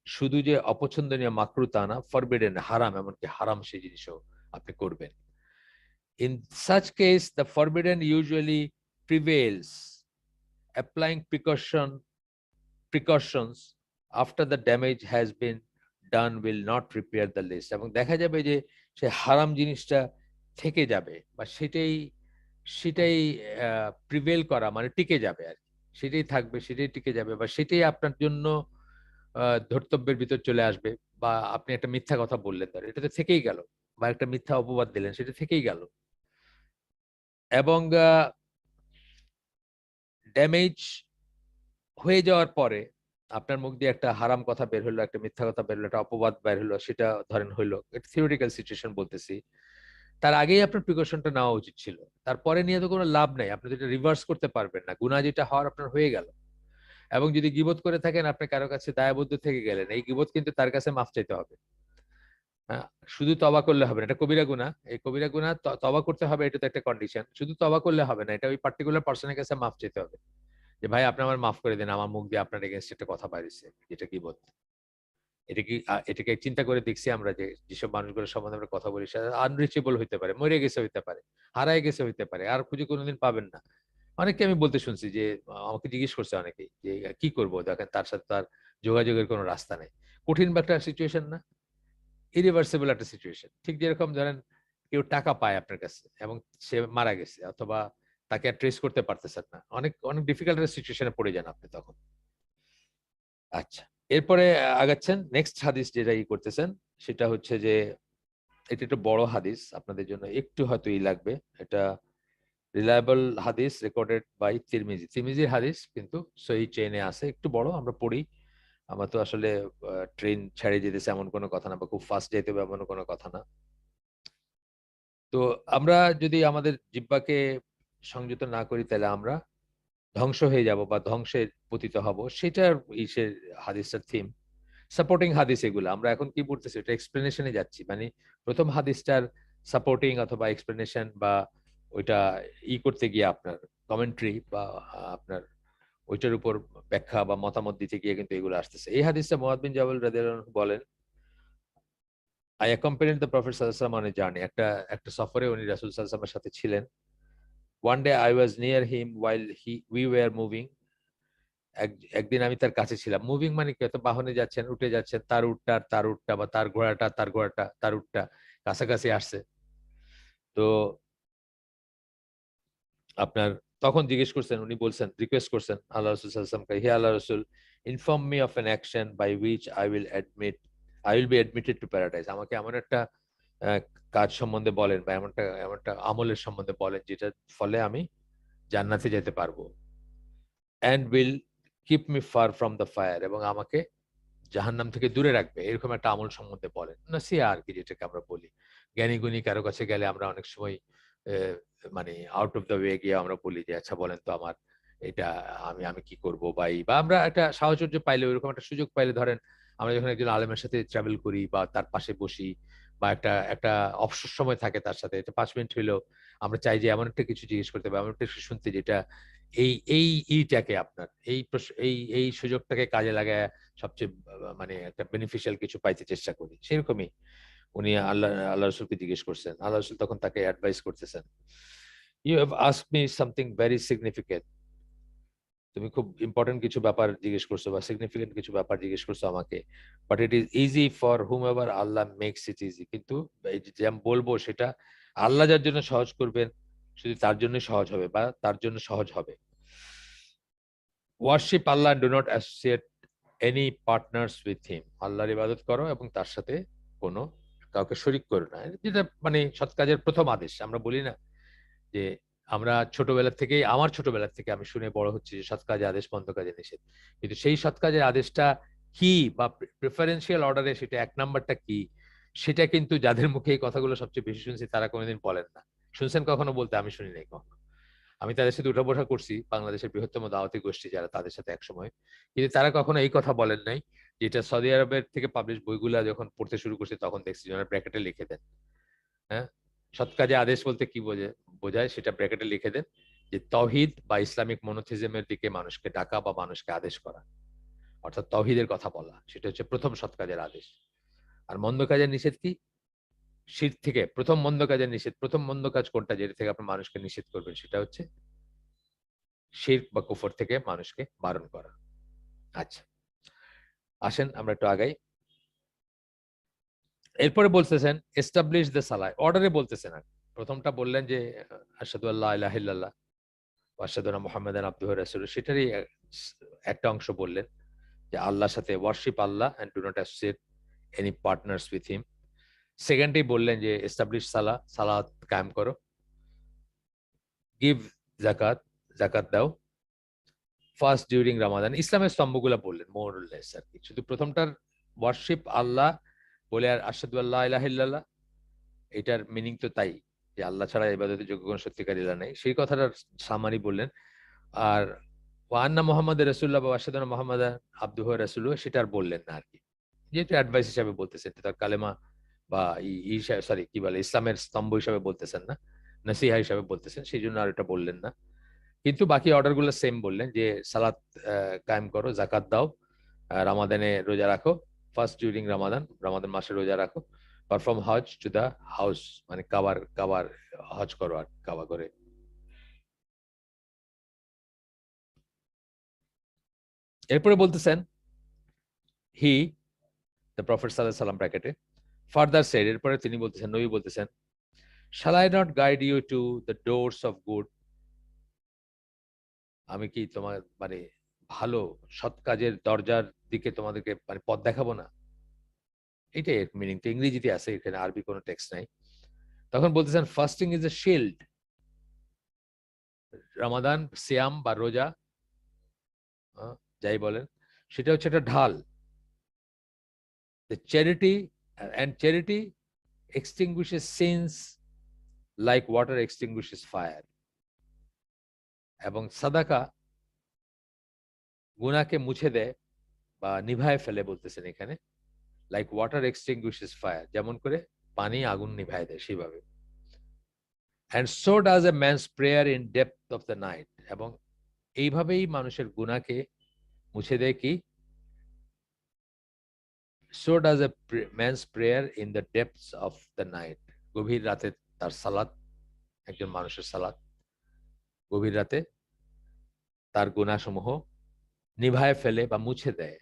শুধু যে অপছন্দনীয় মাকরু তা না ফরবিডেন হারাম এমনকি হারাম সেই জিনিসও আপনি করবেন in such case the forbidden usually prevails applying precautions after the damage has been done will not repair the list এবং দেখা যাবে যে সে হারাম জিনিসটা থেকে যাবে বা সেটাই সেটাই প্রিভেল করা মানে টিকে যাবে আর সেটাই থাকবে সেটাই টিকে যাবে বা সেটাই আপনার জন্য ধর্তব্যের ভিতর চলে আসবে বা আপনি একটা মিথ্যা কথা বললেন ধর এটা তো থেকেই গেল বা একটা মিথ্যা অপবাদ দিলেন সেটা থেকেই গেল এবং ড্যামেজ হয়ে যাওয়ার পরে আপনার মুখ দিয়ে একটা হারাম কথা বের হলো একটা মিথ্যা কথা বের হলো একটা অপবাদ বের হলো সেটা ধরেন হইলো একটা থিওরিটিক্যাল সিচুয়েশন বলতেছি তার আগেই আপনার প্রিকশনটা নেওয়া উচিত ছিল তারপরে নিয়ে তো কোনো লাভ নাই আপনি যেটা রিভার্স করতে পারবেন না গুনাহ যেটা হওয়ার আপনার হয়ে গেল এবং যদি গীবত করে থাকেন আপনি কারো কাছে দায়বদ্ধ থেকে গেলেন এই গীবত কিন্তু তার কাছে মাফ চাইতে হবে শুধু তবা করলে হবে না এটা কবিরা গুনাহ এই কবিরা গুনাহ তবা করতে হবে এটা তো একটা কন্ডিশন শুধু তবা করলে হবে না এটা ওই পার্টিকুলার পার্সনের কাছে মাফ চাইতে হবে যে ভাই আপনি আমার মাফ করে দেন আমার মুখ দিয়ে আপনার এগেইনস্ট একটা কথা বাইরেছে যেটা কি বলতে এটা কি এটাকে চিন্তা করে দেখছি আমরা যে যেসব মানুষগুলোর সম্বন্ধে আমরা কথা বলি সেটা আনরিচেবল হইতে পারে মরে গেছে হইতে পারে হারায় গেছে হইতে পারে আর খুঁজে কোনোদিন পাবেন না অনেককে আমি বলতে শুনছি যে আমাকে জিজ্ঞেস করছে অনেকেই যে কি করব দেখেন তার সাথে তার যোগাযোগের কোনো রাস্তা নেই কঠিন একটা সিচুয়েশন না ইরিভার্সিবল একটা সিচুয়েশন ঠিক যেরকম ধরেন কেউ টাকা পায় আপনার কাছে এবং সে মারা গেছে অথবা তাকে আর ট্রেস করতে পারতেছেন না অনেক অনেক ডিফিকাল্ট একটা সিচুয়েশনে পড়ে যান আপনি তখন আচ্ছা এরপরে আগাচ্ছেন নেক্সট হাদিস যেটা করতেছেন সেটা হচ্ছে যে এটা একটু বড় হাদিস আপনাদের জন্য একটু হয়তো লাগবে এটা রিলায়েবল হাদিস রেকর্ডেড বাই তিরমিজির হাদিস কিন্তু সহি চেইনে আছে একটু বড় আমরা পড়ি আমরা তো আসলে ট্রেন ছেড়ে যেতেছে এমন কোনো কথা না বা খুব ফাস্ট যেতে হবে এমন কোনো কথা না তো আমরা যদি আমাদের জিহ্বাকে সংযত না করি তাহলে আমরা ধ্বংস হয়ে যাব বা ধ্বংসের পতিত হব সেটার ইসের হাদিসটার থিম সাপোর্টিং হাদিস এগুলো আমরা এখন কি পড়তেছি এটা এক্সপ্লেনেশনে যাচ্ছি মানে প্রথম হাদিসটার সাপোর্টিং অথবা এক্সপ্লেনেশন বা ওইটা করতে গিয়ে আপনার কমেন্ট্রি বা আপনার ওইটার উপর ব্যাখ্যা বা মতামত দিতে গিয়ে কিন্তু এগুলো আসতেছে এই হাদিসটা মুআয বিন জাবাল রাদিয়াল্লাহু আনহু বলেন I accompanied the Prophet sallallahu alaihi wasallam on a journey. একটা সফরে উনি রাসূল সাল্লাল্লাহু আলাইহি ওয়াসাল্লামের সাথে ছিলেন। One day I was near him while we were moving. একদিন আমি তার কাছে ছিলাম। মুভিং মানে কি? হয়তো বাহনে যাচ্ছেন, উঠে যাচ্ছেন, তার উটটা বা তার ঘোড়াটা, তার উটটা কাছাকাছি আসছে। তো আপনার তখন জিজ্ঞেস করছেন, উনি বলছেন, রিকোয়েস্ট করছেন আল্লাহ রাসূল সাল্লাল্লাহু আলাইহি ওয়াসাল্লামকে, হে আল্লাহ রাসূল, inform me of an action by which I will be admitted to paradise. আমাকে এমন একটা কাজ সম্বন্ধে বলেন বা এমনটা আমলের সম্বন্ধে বলেন যেটার ফলে আমি জান্নাতে যেতে পারবো। And will keep me far from the fire, এবং আমাকে জাহান্নাম থেকে দূরে রাখবে, এরকম একটা আমল সম্বন্ধে বলেন। নসিহা আর কি, যেটাকে আমরা বলি। জ্ঞানী গুণী কারো কাছে গেলে আমরা অনেক সময় মানে আউট অফ দ্য ওয়ে গিয়ে আমরা বলি যে আচ্ছা বলেন তো আমার এটা, আমি কি করব, বা আমরা একটা সাহচর্য পাইলে, ওইরকম একটা সুযোগ পাইলে, ধরেন আমরা যখন একজন আলেমের সাথে ট্রাভেল করি বা তার পাশে বসি বা একটা অবসর সময় থাকে তার সাথে, এটা ৫ মিনিট হইলেও আমরা চাই যে এমন একটা কিছু জিজ্ঞেস করতে বা এমন একটা কিছু শুনতে যেটা এইটাকে আপনার এই সুযোগটাকে কাজে লাগায় সবচেয়ে মানে একটা বেনিফিশিয়াল কিছু পাইতে চেষ্টা করি। সেরকমই উনি আল্লাহ রাসূলকে জিজ্ঞেস করছেন। আল্লাহ রাসূল তখন তাকে অ্যাডভাইস করতেছেন। You have asked me something very significant. তুমি খুব ইম্পর্টেন্ট কিছু ব্যাপার জিজ্ঞেস করছো বা সিগনিফিকেন্ট কিছু ব্যাপার জিজ্ঞেস করছো আমাকে। But it is easy for whomever Allah makes it easy. কিন্তু এই যে আমি বলবো সেটা আল্লাহ যার জন্য সহজ করবেন, শুধু তার জন্যই সহজ হবে বা তার জন্য সহজ হবে। Worship Allah, do not associate any partners with হিম। আল্লাহর ইবাদত করো এবং তার সাথে কোনো কাউকে শরিক করো না। যেটা মানে সৎ কাজের প্রথম আদেশ। আমরা বলি না যে আমার ছোটবেলা থেকে আমি শুনে বড় হচ্ছি যে সৎ কাজে আদেশ, মন্দ কাজে নিষেধ। কিন্তু সেই সৎ কাজের আদেশটা কি বা প্রেফারেন্সিয়াল অর্ডারে সেটা ১ নাম্বারটা কি, সেটা কিন্তু যাদের মুখে এই কথাগুলো সবচেয়ে বেশি শুনছি তারা কোনোদিন বলেন না। শুনছেন কখনো বলতে? আমি শুনি নাই কখনো। আমি তাদের সাথে উঠা বসা করছি, বাংলাদেশের বৃহত্তম দাওয়াতি গোষ্ঠী যারা, তাদের সাথে একসময়। কিন্তু তারা কখনো এই কথা বলেন নাই, যেটা সৌদি আরবের থেকে পাবলিশ বইগুলা যখন পড়তে শুরু করছি তখন দেখছি যে ওনারা ব্র্যাকেটে লিখে দেন। হ্যাঁ? সৎ কাজে আদেশ বলতে কি বোঝায় সেটা ব্র্যাকেটে লিখে দেন, যে তাওহীদ বা ইসলামিক মনোথিজমের দিকে মানুষকে ডাকা বা মানুষকে আদেশ করা। অর্থাৎ তাওহীদের কথা বলা। সেটা হচ্ছে প্রথম সৎ কাজের আদেশ। আর মন্দ কাজের নিষেধ কি? শিরক থেকে প্রথম মন্দ কাজের নিষেধ। প্রথম মন্দ কাজ কোনটা যেটা থেকে আপনি মানুষকে নিষেধ করবেন? সেটা হচ্ছে শিরক বা কুফর থেকে মানুষকে বারণ করা। আচ্ছা, আসেন আমরা একটু আগাই। এরপরে বলতেছেন এস্টাবলিশ দ্য সালাহ, অর্ডারে বলতেছেন। প্রথমটা বললেন যে আশহাদু আল্লা ইলাহা ইল্লাল্লাহ ওয়া আশহাদু আন্না মুহাম্মাদান আবদুহু ওয়া রাসূলুহু, সেটারই একটা অংশ বললেন যে আল্লাহর সাথে ওয়ার্শিপ আল্লাহ and do not associate any partners with him. সেকেন্ডে বললেন যে এস্টাবলিশ সালাত কায়েম করো, গিভ যাকাত দাও, ফার্স্ট ডিউরিং রামাদান। ইসলামের স্তম্ভগুলা বললেন মোর অর লেস আর কি। শুধু প্রথমটার ওয়ার্শিপ আল্লাহ বলে আর আশহাদু আল্লা ইলাহা ইল্লাল্লাহ, এটার মিনিং তো তাই যে আল্লাহ ছাড়া ইবাদতের যোগ্য কোনো সত্যিকার ইলাহ নেই, সেই কথাটার সামারি বললেন। আর ওয়া আন্না মুহাম্মাদুর রাসূলুল্লাহ বা আশহাদু আন্না মুহাম্মাদান আবদুহু ওয়া রাসূলুহু সেটা আর বললেন না আর কি। যেহেতু অ্যাডভাইস হিসাবে বলতেছেন, তার কালেমা বা সরি কি বলে ইসলামের স্তম্ভ হিসাবে বলতেছেন না, নসিহা হিসাবে বলতেছেন, সেই জন্য আর এটা বললেন না। কিন্তু বাকি অর্ডার গুলো সেম বললেন যে সালাত কায়েম করো, জাকাত দাও, রামাদানে রোজা রাখো, ফার্স্ট ডিউরিং রামাদান মাসে রোজা রাখো, পারফর্ম হজ টু দা হাউস, মানে কাবার হজ করো আর কাবা করে। এরপরে বলতেছেন হি দ্য প্রফেট সাল্লাল্লাহু আলাইহি সাল্লাম ব্র্যাকেটে ফার্দার সেড, এরপরে তিনি বলতেছেন, নবী বলতেছেন, shall I not guide you to the doors of good, আমি কি তোমার মানে ভালো সৎ কাজের দরজার দিকে তোমাদেরকে মানে পথ দেখাবো না? এটাই এর মিনিং। তো ইংরেজিতে আছে, এখানে আরবি কোনো টেক্সট নাই। তখন বলতেছেন ফাস্টিং ইজ এ শিল্ড, রমাদান সিয়াম বা রোজা যাই বলেন সেটা হচ্ছে একটা ঢাল। Charity extinguishes sins like water extinguishes fire, এবং সাদাকা গুনাহকে মুছে দেয় বা নিভায় ফেলে বলতেছেন এখানে, লাইক ওয়াটার এক্সটিংগুইশেস ফায়ার, যেমন করে পানি আগুন নিভায় দেয় সেভাবে। And so does a man's prayer in depth of the night, এবং এইভাবেই মানুষের গুনাহকে মুছে দেয় কি so does a man's prayer in the depths of the night. গভীর রাতে তার সালাত, একজন মানুষের সালাত গভীর রাতে তার গুনাহসমূহ নিভায়ে ফেলে বা মুছে দেয়,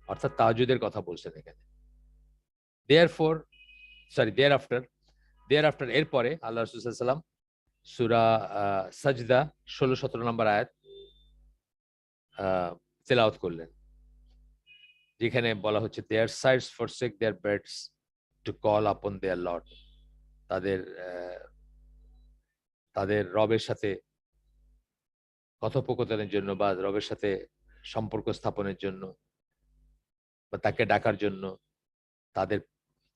অর্থাৎ তাহাজ্জুদের কথা বলছেন এখানে। therefore thereafter এরপরে আল্লাহ রাসূল সাল্লাল্লাহু আলাইহি ওয়াসাল্লাম সূরা সাজদা 16-17 নম্বর আয়াত তেলাওয়াত করলেন, যেখানে বলা হচ্ছে their sides forsake their beds to call upon their Lord. তাদের তাদের রবের সাথে কথোপকথনের জন্য বা রবের সাথে সম্পর্ক স্থাপনের জন্য বা তাকে ডাকার জন্য তাদের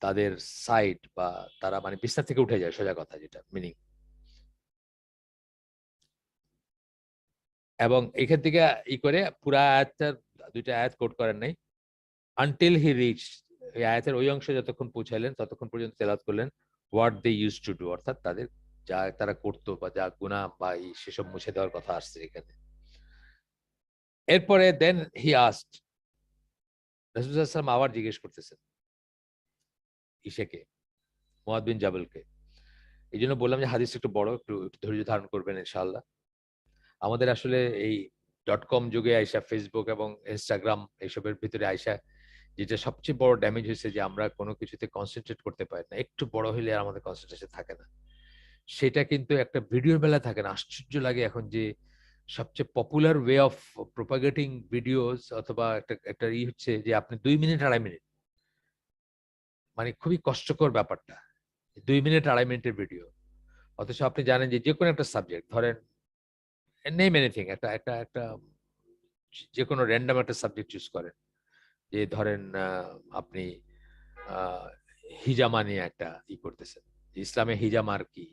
তাদের সাইড বা তারা মানে বিছানা থেকে উঠে যায়, সোজা কথা যেটা মিনিং। এবং এখান থেকে ই করে পুরা আয়াতটার দুইটা আয়াত কোট করেন নাই, আনটিল হি রিচ, এই আয়াতের ওই অংশে যতক্ষণ পৌঁছাইলেন ততক্ষণ পর্যন্ত তেলাওয়াত করলেন what they use to do, অর্থাৎ তাদের যা তারা করতো বা যা গুনাহ বা সেসব মুছে দেওয়ার কথা আসছে এখানে। এরপরে দেন হি আস্কড, রাসূলুল্লাহ সাল্লাল্লাহু আলাইহি ওয়াসাল্লাম আবার জিজ্ঞেস করতেছেন ইসেকে, মুআয বিন জাবালকে। এই জন্য বললাম যে হাদিস একটু বড়, একটু ধৈর্য ধারণ করবেন ইনশাআল্লাহ। আমাদের আসলে এই .com যুগে আইসা, ফেসবুক এবং ইনস্টাগ্রাম এইসবের ভিতরে আইসা যেটা সবচেয়ে বড় ড্যামেজ হয়েছে যে আমরা কোনো কিছুতে কনসেন্ট্রেট করতে পারি না, একটু বড় হইলে আর আমাদের কনসেন্ট্রেশন থাকে না। সেটা কিন্তু একটা ভিডিওর বেলা থাকে না। আশ্চর্য লাগে এখন যে সবচেয়ে পপুলার ওয়ে অফ প্রোপাগেটিং ভিডিওস অথবা একটা হচ্ছে যে আপনি 2 মিনিট 2.5 মিনিট, মানে খুবই কষ্টকর ব্যাপারটা। 2 মিনিট 2.5 মিনিটের ভিডিও, অথচ আপনি জানেন যে যেকোনো একটা সাবজেক্ট ধরেন, নেম এনিথিং, একটা একটা একটা যেকোনো র্যান্ডম একটা সাবজেক্ট চুজ করেন, যে ধরেন আপনি হিজামা নিয়ে একটা করতেছেন, ইসলামে হিজামার কি,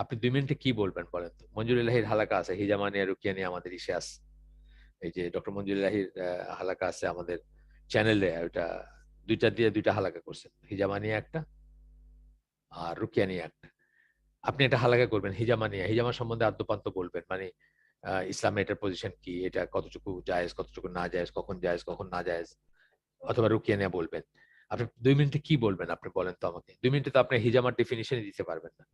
আপনি 2 মিনিটে কি বলবেন বলেন তো? মঞ্জুর ইলাহির হালাকা আছে হিজামা নিয়ে, রুকিয়া নিয়ে, আমাদের ইসে আছে, এই যে ডক্টর মঞ্জুর ইলাহির হালাকা আছে আমাদের চ্যানেলে, ওটা দুইটা দিয়ে দুইটা হালাকা করছেন, হিজামা নিয়ে একটা আর রুকিয়া নিয়ে একটা। আপনি একটা হালাকা করবেন হিজামা নিয়ে, হিজামা সম্বন্ধে আদ্যপান্ত বলবেন, মানে ইসলামে এটার পজিশন কি, এটা কতটুকু জায়েজ কতটুকু না জায়েজ, কখন না জায়েজ, অথবা রুকিয়া নিয়ে বলবেন। আপনি 2 মিনিটে কি বলবেন আপনি বলেন তো আমাকে? 2 মিনিটে তো আপনি হিজামার ডেফিনিশনই দিতে পারবেন না।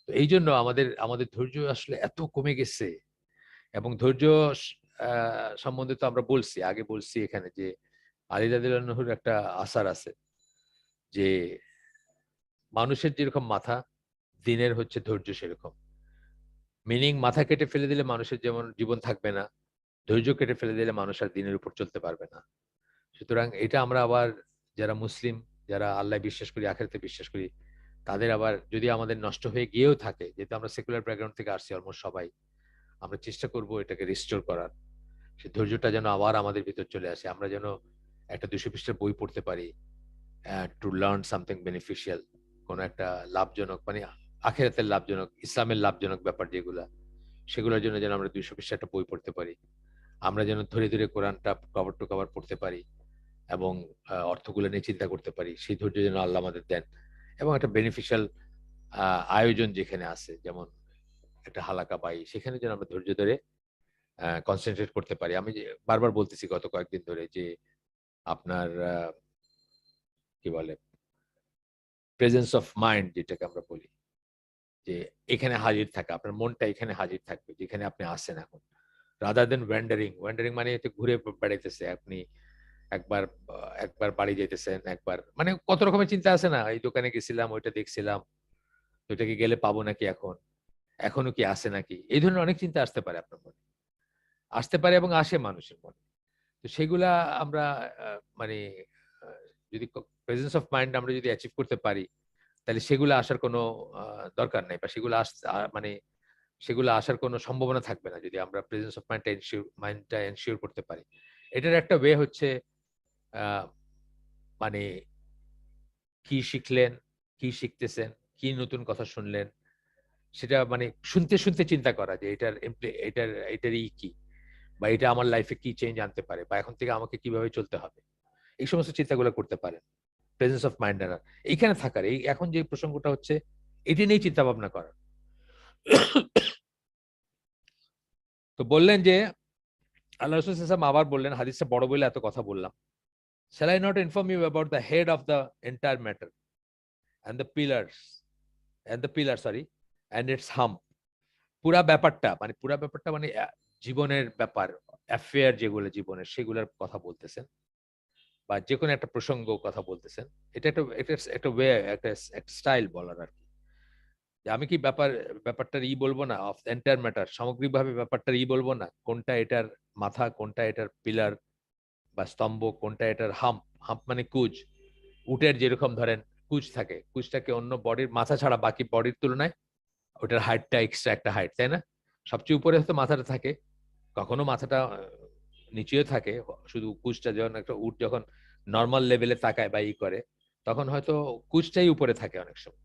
তো এই জন্য আমাদের আমাদের ধৈর্য আসলে এত কমে গেছে। এবং ধৈর্য সম্বন্ধে তো আমরা বলছি, আগে বলছি এখানে যে আলী রাদিয়াল্লাহু আনহুর একটা আসার আছে যে মানুষের যেরকম মাথা, দিনের হচ্ছে ধৈর্য সেরকম। মিনিং মাথা কেটে ফেলে দিলে মানুষের যেমন জীবন থাকবে না, ধৈর্য কেটে ফেলে দিলে মানুষ আর দিনের উপর চলতে পারবে না। সুতরাং এটা আমরা আবার যারা মুসলিম, যারা আল্লাহ বিশ্বাস করি, আখিরাতে বিশ্বাস করি, তাদের আবার যদি আমাদের নষ্ট হয়ে গিয়েও থাকে, যেহেতু আমরা সেকুলার ব্যাকগ্রাউন্ড থেকে আসছি অলমোস্ট সবাই, আমরা চেষ্টা করব এটাকে রিস্টোর করার। সেই ধৈর্যটা যেন আবার আমাদের ভিতর চলে আসে, আমরা যেন একটা 200 পৃষ্ঠার বই পড়তে পারি টু লার্ন সামথিং বেনিফিশিয়াল, কোন একটা লাভজনক, মানে আখিরাতের লাভজনক, ইসলামের লাভজনক ব্যাপার যেগুলা, সেগুলোর জন্য যেন আমরা 200 পৃষ্ঠা একটা বই পড়তে পারি। আমরা যেন ধীরে ধীরে কোরআনটা কভার টু কভার পড়তে পারি এবং অর্থগুলো নিয়ে চিন্তা করতে পারি, সেই ধৈর্য যেন আল্লাহ আমাদের দেন। এবং একটা বেনিফিশিয়াল আয়োজন যেখানে আছে, যেমন একটা হালাকা পাই, সেখানে যেন আমরা ধৈর্য ধরে কনসেন্ট্রেট করতে পারি। আমি যে বারবার বলতেছি গত কয়েকদিন ধরে যে আপনার কি বলে প্রেজেন্স অফ মাইন্ড যেটাকে আমরা বলি, যে এখানে হাজির থাকা, আপনার মনটা এখানে হাজির থাকবে যেখানে আপনি আসেন এখন, রাদার দেন ওয়ান্ডারিং মানে এতে ঘুরে বেড়াইতেছে আপনি, একবার একবার বাড়ি যেতেছেন, একবার মানে কত রকমের চিন্তা আছে না, এই দোকানে গেছিলাম, ওইটা দেখছিলাম, তো এটা কি গেলে পাবো নাকি, এখনো কি আসে নাকি, এই ধরনের অনেক চিন্তা আসতে পারে আপনার মনে, আসতে পারে এবং আসে মানুষের মনে। তো সেগুলা আমরা মানে যদি প্রেজেন্স অফ মাইন্ড আমরা যদি অ্যাচিভ করতে পারি, তাহলে সেগুলো আসার কোনো দরকার নাই, বা সেগুলো মানে সেগুলো আসার কোনো সম্ভাবনা থাকবে না যদি আমরা প্রেজেন্স অফ মাইন্ডটা এনশিওর করতে পারি। এটার একটা ওয়ে হচ্ছে মানে কি শিখলেন, কি শিখতেছেন, কি নতুন কথা শুনলেন, সেটা মানে শুনতে শুনতে চিন্তা করা যে এটারই কি, বা এটা আমার লাইফে কি চেঞ্জ আনতে পারে, বা এখন থেকে আমাকে কিভাবে চলতে হবে, এই সমস্ত চিন্তাগুলো করতে পারেন। প্রেজেন্স অফ মাইন্ড এইখানে থাকার, এই এখন যে প্রসঙ্গটা হচ্ছে এটি নিয়ে চিন্তা ভাবনা করার। তো বললেন যে আল্লাহ রাসূল সাল্লাল্লাহু আলাইহি ওয়াসাল্লাম আবার বললেন, হাদিসটা বড় বলে এত কথা বললাম, Shall I not inform you about the head of the entire matter and the pillars and its hump? পুরা ব্যাপারটা মানে জীবনের ব্যাপার, অ্যাফেয়ার যেগুলো জীবনের, সেগুলোর কথা বলতেছেন, বা যে কোনো একটা প্রসঙ্গ কথা বলতেছেন। এটা একটা ওয়ে, একটা স্টাইল বলার আর কি। আমি কি ব্যাপারটার বলবো না, অফ এন্টায়ার ম্যাটার, সামগ্রিকভাবে ব্যাপারটার বলবো না, কোনটা এটার মাথা, কোনটা এটার পিলার বা স্তম্ভ, কোনটা এটার হাম্প। হাম্প মানে কুজ। উটের যেরকম ধরেন কুজ থাকে, কুজটাকে অন্য বডির মাথা ছাড়া বাকি বডির তুলনায় ওটার হাইটটা এক্সট্রা একটা হাইট, তাই না? সবচেয়ে উপরে হয়তো মাথাটা থাকে, কখনো মাথাটা নিচেও থাকে। শুধু কুচটা যখন একটা উট যখন নর্মাল লেভেলে তাকায় বা করে, তখন হয়তো কুচটাই উপরে থাকে অনেক সময়।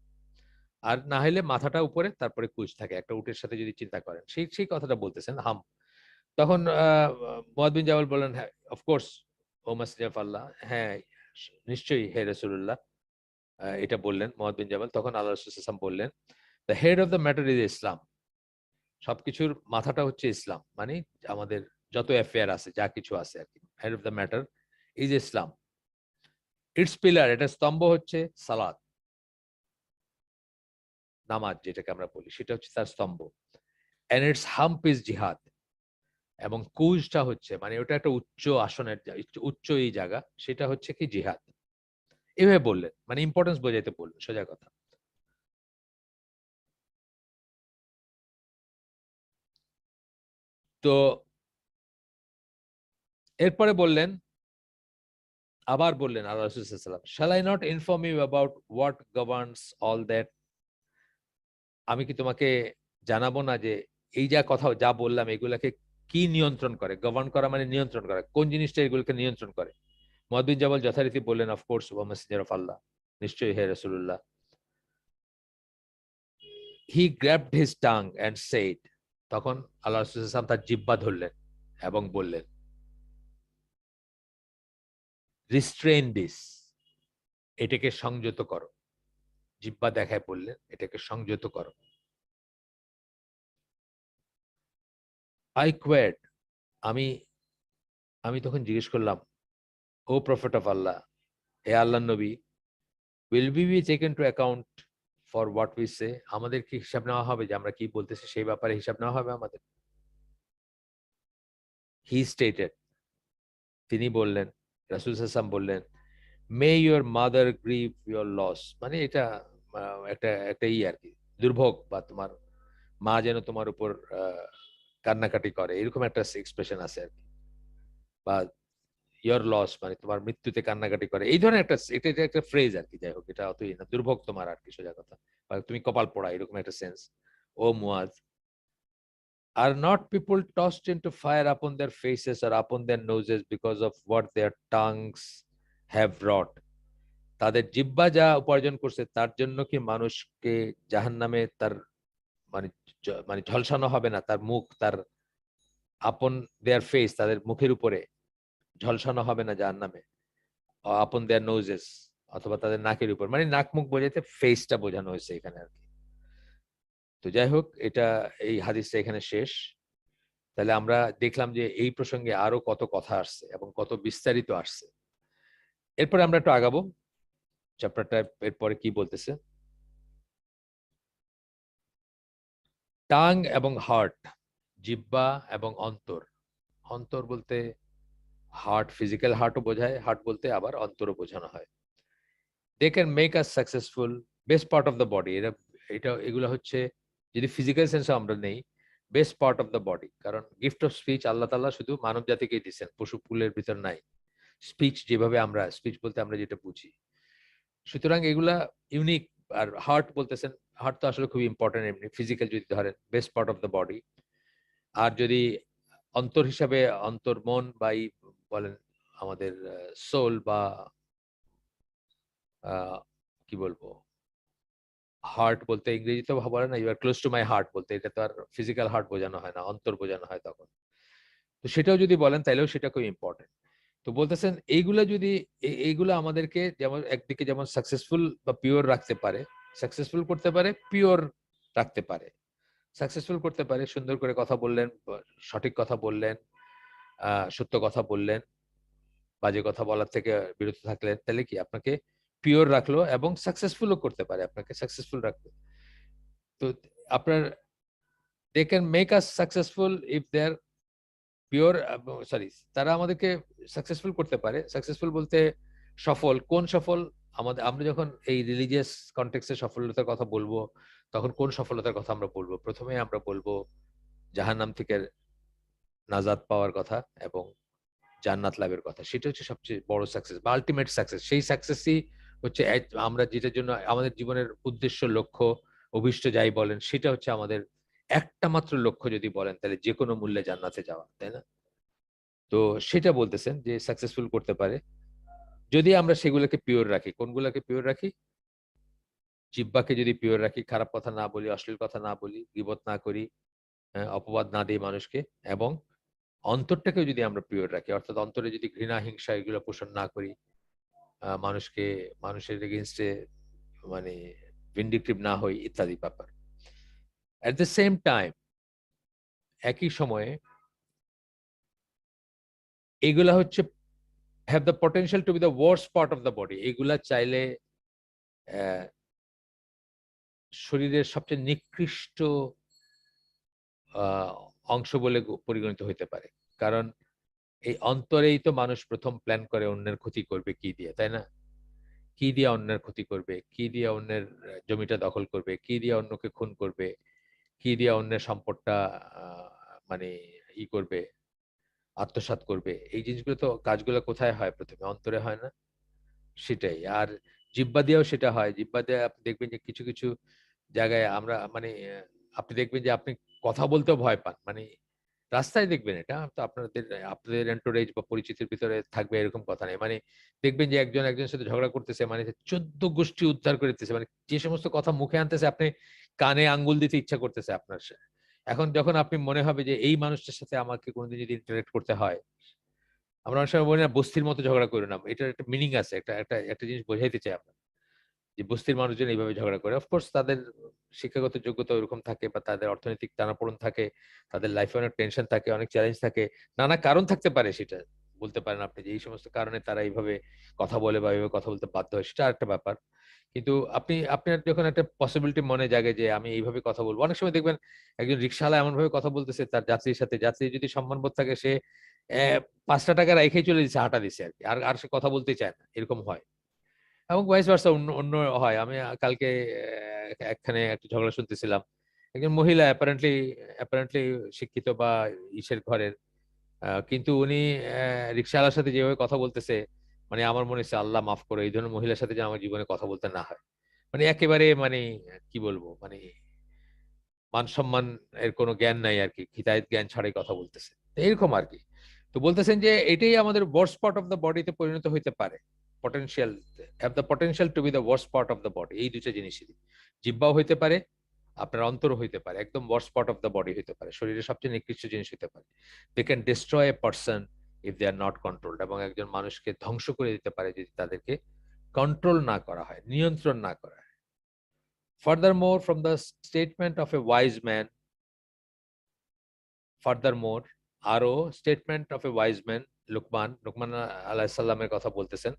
আর না হলে মাথাটা উপরে, তারপরে কুচ থাকে একটা উটের সাথে যদি চিন্তা করেন, সেই কথাটা বলতেছেন হাম। তখন মুয়ায বিন জাবাল বললেন, হ্যাঁ অফকোর্স ও মেসেঞ্জার অফ আল্লাহ, হ্যাঁ নিশ্চয়ই হে রাসূলুল্লাহ, এটা বললেন মুয়ায বিন জাবাল। তখন আল্লাহ রাসূল সাল্লাল্লাহু আলাইহি ওয়াসাল্লাম বললেন, the head of the matter is Islam. সবকিছুর মাথাটা হচ্ছে ইসলাম, মানে আমাদের যত অ্যাফেয়ার আছে, যা কিছু আছে আর কি, head of the matter is Islam. It's pillar, এটা স্তম্ভ হচ্ছে সালাত, নামাজ যেটাকে আমরা বলি, সেটা হচ্ছে তার স্তম্ভ। এন্ড ইটস হাম্প ইজ জিহাদ, এবং কুজটা হচ্ছে মানে ওটা একটা উচ্চ আসনের, উচ্চ এই জায়গা, সেটা হচ্ছে কি জিহাদ। এভাবে বললেন, মানে ইম্পর্টেন্স বোঝাইতে বললেন, সোজা কথা। তো এরপরে বললেন, আবার বললেন আল্লাহ রাসূল সাল্লাল্লাহু আলাইহি ওয়াসাল্লাম, shall I not inform you about what governs all that? আমি কি তোমাকে জানাবো না যে এই যা কথা যা বললাম এগুলাকে কি নিয়ন্ত্রণ করে? গভর্ন করা মানে নিয়ন্ত্রণ করা, কোন জিনিসটা এগুলোকে নিয়ন্ত্রণ করে? মুয়ায বিন জাবাল যথারীতি বললেন, of course O messenger of Allah, নিশ্চয়ই হে রাসূলুল্লাহ। He grabbed his tongue and said, তখন আল্লাহ রাসূল সাল্লাল্লাহু আলাইহি ওয়াসাল্লাম তার জিহ্বা ধরলেন এবং বললেন, রিস্ট্রেইন দিস, এটাকে সংযত করো। জিহ্বা দেখায় বললেন, এটাকে সংযত করো। আই কোয়েড, আমি আমি তখন জিজ্ঞেস করলাম, ও প্রফেট অফ আল্লাহ, হে আল্লাহর নবী, will we be taken to account for what we say? আমাদের কি হিসাব নেওয়া হবে যে আমরা কি বলতেছি, সেই ব্যাপারে হিসাব নেওয়া হবে আমাদের? He stated, তিনি বললেন, রাসূল সাল্লাল্লাহু আলাইহি ওয়াসাল্লাম বললেন, may your mother grieve your loss, মানে এটা একটা একটা আর কি, দুর্ভোগ, বা তোমার মা যেন তোমার উপর কান্নাকাটি করে, এরকম একটা এক্সপ্রেশন আছে আর কি। বা ইওর লস মানে তোমার মৃত্যুতে কান্নাকাটি করে, এই ধরনের একটা, এটা একটা ফ্রেজ আর কি। যাই হোক, এটা অতই না, দুর্ভোগ তোমার আর কি, সোজা কথা, বা তুমি কপাল পোড়া, এরকম একটা সেন্স। ও Muadh, are not people tossed into fire upon their faces or upon their noses because of what their tongues have wrought? তাদের জিহ্বা যা উপার্জন করছে তার জন্য কি মানুষকে জাহান্নামে তার মানে মানে ঝলসানো হবে না? তার মুখ, তার আপন দেয়ার ফেস, তাদের মুখের উপরে ঝলসানো হবে না জাহান্নামে? আপন দেয়ার নোজেস, অথবা তাদের নাকের উপর, মানে নাক মুখ বোঝাতে ফেসটা বোঝানো হয়েছে এখানে আর কি। তো যাই হোক, এটা এই হাদিসটা এখানে শেষ। তাহলে আমরা দেখলাম যে এই প্রসঙ্গে আরো কত কথা আসছে এবং কত বিস্তারিত আসছে। এরপরে আমরা একটু আগাবো, চ্যাপ্টারটা এরপরে কি বলতেছে। টাং এবং হার্ট, জিহ্বা এবং অন্তর। অন্তর বলতে হার্ট, ফিজিক্যাল হার্টও বোঝায়, হার্ট বলতে আবার অন্তরও বোঝানো হয়। They can make us successful, best part of the body. এগুলো হচ্ছে, যদি ফিজিক্যাল সেন্সে আমরা নেই, best part of the body. কারণ গিফট অফ স্পিচ আল্লাহ তাআলা শুধু মানব জাতিকেই দিচ্ছেন, পশু ফুলের ভিতর নাই। স্পিচ যেভাবে আমরা, স্পিচ বলতে আমরা যেটা বুঝি, সুতরাং এগুলা ইউনিক। আর হার্ট বলতেছেন, হার্ট তো আসলে খুব ইম্পর্টেন্ট এমনি, ফিজিক্যাল যদি ধরেন, best part of the body. আর যদি অন্তর হিসাবে, অন্তর মন বা বলেন, আমাদের সোল বা কি বলবো, হার্ট বলতে ইংরেজিতে বলে না, you are close to my heart বলতে, এটা তো আর ফিজিক্যাল হার্ট বোঝানো হয় না, অন্তর বোঝানো হয় তখন। তো সেটাও যদি বলেন তাইলেও সেটা খুব ইম্পর্টেন্ট। তো বলতেছেন এইগুলা যদি, এইগুলা আমাদেরকে যেমন একদিকে যেমন সাকসেসফুল বা পিওর রাখতে পারে, সাকসেসফুল করতে পারে, পিওর রাখতে পারে। সাকসেসফুল করতে পারে, সুন্দর করে কথা বললেন, সঠিক কথা বললেন, সত্য কথা বললেন, বাজে কথা বলার থেকে বিরত থাকলে তাহলে কি আপনাকে পিওর রাখলো এবং সাকসেসফুলও করতে পারে, আপনাকে সাকসেসফুল রাখলো। তো আপনার they can make us successful if they are pure, sorry, তারা আমাদেরকে সাকসেসফুল করতে পারে। সাকসেসফুল বলতে সফল, কোন সফল? আমাদের, আমরা যখন এই রিলিজিয়াস কনটেক্সটে সফলতার কথা বলবো তখন কোন সফলতার কথা আমরা বলবো? প্রথমে আমরা বলবো জাহান্নাম থেকে নাজাত পাওয়ার কথা এবং জান্নাত লাভের কথা। সেটা হচ্ছে সবচেয়ে বড় সাকসেস বা আলটিমেট সাকসেস। সেই সাকসেসই হচ্ছে আমরা যেটার জন্য আমাদের জীবনের উদ্দেশ্য, লক্ষ্য, অভিষ্ট যাই বলেন, সেটা হচ্ছে আমাদের একটা মাত্র লক্ষ্য যদি বলেন তাহলে যে কোনো মূল্যে জান্নাতে যাওয়া, তাই না? তো সেটা বলতেছেন যে সাকসেসফুল করতে পারে যদি আমরা সেগুলোকে পিওর রাখি। কোনগুলোকে পিওর রাখি? জিহ্বাকে যদি পিওর রাখি, খারাপ কথা না বলি, অশ্লীল কথা না বলি, গীবত না করি, অপবাদ না দিই মানুষকে, এবং অন্তরটাকেও যদি আমরা পিওর রাখি, অর্থাৎ অন্তরে যদি ঘৃণা, হিংসা এগুলো পোষণ না করি, মানুষকে, মানুষের এগেইনস্টে মানে ভিন্ডিকটিভ না হই, ইত্যাদি ব্যাপার। এট দ্য সেম টাইম, একই সময়ে এগুলা হচ্ছে have the potential to be the worst part of the body. এগুলা চাইলে শরীরের সবচেয়ে নিকৃষ্ট অংশ বলে পরিগণিত হইতে পারে। কারণ এই অন্তরেই তো মানুষ প্রথম প্ল্যান করে অন্যের ক্ষতি করবে কি দিয়ে, তাই না? কি দিয়ে অন্যের ক্ষতি করবে, কি দিয়ে অন্যের জমিটা দখল করবে, কি দিয়ে অন্যকে খুন করবে, কি দিয়ে অন্যের সম্পদটা মানে করবে, আত্মসাৎ করবে। এই জিনিসগুলো তো, কাজগুলো কোথায় হয়? প্রথমে অন্তরে হয় না? সেটাই। আর জিহ্বা দিয়েও সেটা হয়। জিহ্বা দিয়ে আপনি দেখবেন যে কিছু কিছু জায়গায় আমরা মানে আপনি দেখবেন যে আপনি কথা বলতেও ভয় পান। মানে রাস্তায় দেখবেন এটা তো, আপনাদের আপনাদের এন্টোরেজ বা পরিচিতির ভিতরে থাকবে এরকম কথা নেই। মানে দেখবেন যে একজন একজনের সাথে ঝগড়া করতেছে, মানে 14 গোষ্ঠী উদ্ধার করে দিতেছে। মানে যে সমস্ত কথা মুখে আনতেছে আপনি কানে আঙ্গুল দিতে ইচ্ছা করতেছে আপনার। এখন যখন আপনি মনে হবে যে এই মানুষটার সাথে আমাকে কোনোদিন যদি ইন্টারেক্ট করতে হয়, আমরা অনেক সময় বলি না বস্তির মতো ঝগড়া করে না। এটার একটা মিনিং আছে। একটা একটা একটা জিনিস বোঝাইতে চাই আমরা। যে বস্তির মানুষজন এইভাবে ঝগড়া করে। অফকোর্স তাদের শিক্ষাগত যোগ্যতা ওরকম থাকে বা তাদের অর্থনৈতিক টানাপোড়েন থাকে, তাদের লাইফে অনেক টেনশন থাকে, অনেক চ্যালেঞ্জ থাকে। নানা কারণ থাকতে পারে, সেটা বলতে পারেন আপনি যে এই সমস্ত কারণে তারা এইভাবে কথা বলে বা এইভাবে কথা বলতে বাধ্য হয়, সেটা আরেকটা ব্যাপার। কিন্তু আপনার যখন একটা পসিবিলিটি মনে জাগে যে আমি এইভাবে কথা বলবো, অনেক সময় দেখবেন একজন রিক্সাওয়ালা এমন ভাবে কথা বলতেছে তার যাত্রীর সাথে, যাত্রী যদি সম্মানবোধ থাকে সে ৫টা টাকা রাইখাই চলে দিচ্ছে, হাঁটা দিচ্ছে আর কি। আর সে কথা বলতেই চায় না। এরকম হয়। এবং ভাইস ভার্সা, অন্য অন্য হয়। আমি কালকে একখানে একটা ঝগড়া শুনতেছিলাম। একজন মহিলা অ্যাপারেন্টলি অ্যাপারেন্টলি শিক্ষিত বা ইসের ঘরের, কিন্তু উনি রিক্সাওয়ালার সাথে যেভাবে কথা বলতেছে, মানে আমার মনে হচ্ছে আল্লাহ মাফ করো, এই ধরনের মহিলার সাথে যেন আমার জীবনে কথা বলতে না হয়। মানে একেবারে মানে কি বলবো, মানে মান সম্মান এর কোনো জ্ঞান নাই আর কি, হিতায়ত জ্ঞান ছাড়াই কথা বলতেছে। তো এরকম আর কি। তো বলতেছেন যে এটাই আমাদের ওয়ার্স্ট পার্ট অফ দ্য বডিতে পরিণত হইতে পারে। Potential, have the potential to be the worst part of the body. এই দুইটা জিনিসই, জিহ্বাও হইতে পারে, আপনার অন্তর হইতে পারে, একদম worst part of the body হইতে পারে, শরীরের সবচেয়ে নিকৃষ্ট জিনিস হইতে পারে। They can destroy a person if they are not controlled. এবং একজন মানুষকে ধ্বংস করে দিতে পারে যদি তাদেরকে কন্ট্রোল না করা হয়, নিয়ন্ত্রণ না করা হয়। Furthermore, from the statement of a wise man, furthermore, আরো statement of a wise man, Luqman আলাইহিস সালামের কথা বলতেছেন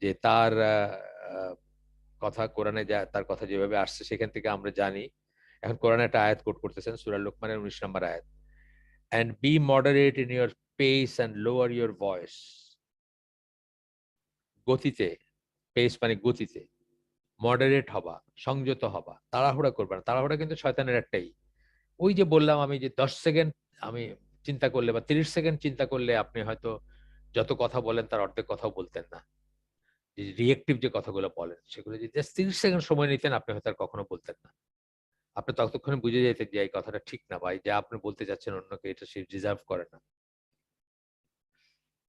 যে তার কথা কোরআনে, যা তার কথা যেভাবে আসছে সেখান থেকে আমরা জানি। এখন কোরআনে একটা আয়াত কোট করতেছেন, সূরা লুকমানের 19 নম্বর আয়াত, and be moderate in your pace and lower your voice। গতিতে, পেস মানে গতিতে, মডারেট হবা, সংযত হবা, তাড়াহুড়া করবা না। তাড়াহুড়া কিন্তু শয়তানের একটাই। ওই যে বললাম আমি যে 10 সেকেন্ড আমি চিন্তা করলে বা 30 সেকেন্ড চিন্তা করলে আপনি হয়তো যত কথা বলেন তার অর্ধেক কথাও বলতেন না। যে রিয়েক্টিভ যে কথাগুলো বলেন সেগুলো যদি জাস্ট 30 সেকেন্ড সময় নিতেন আপনি হয়তো আর কখনো বলতেন না। আপনি ততক্ষণে বুঝে যেতেন যে এই কথাটা ঠিক না, ভাই যা আপনি বলতে চাচ্ছেন অন্যকে এটা সে ডিজার্ভ করে না।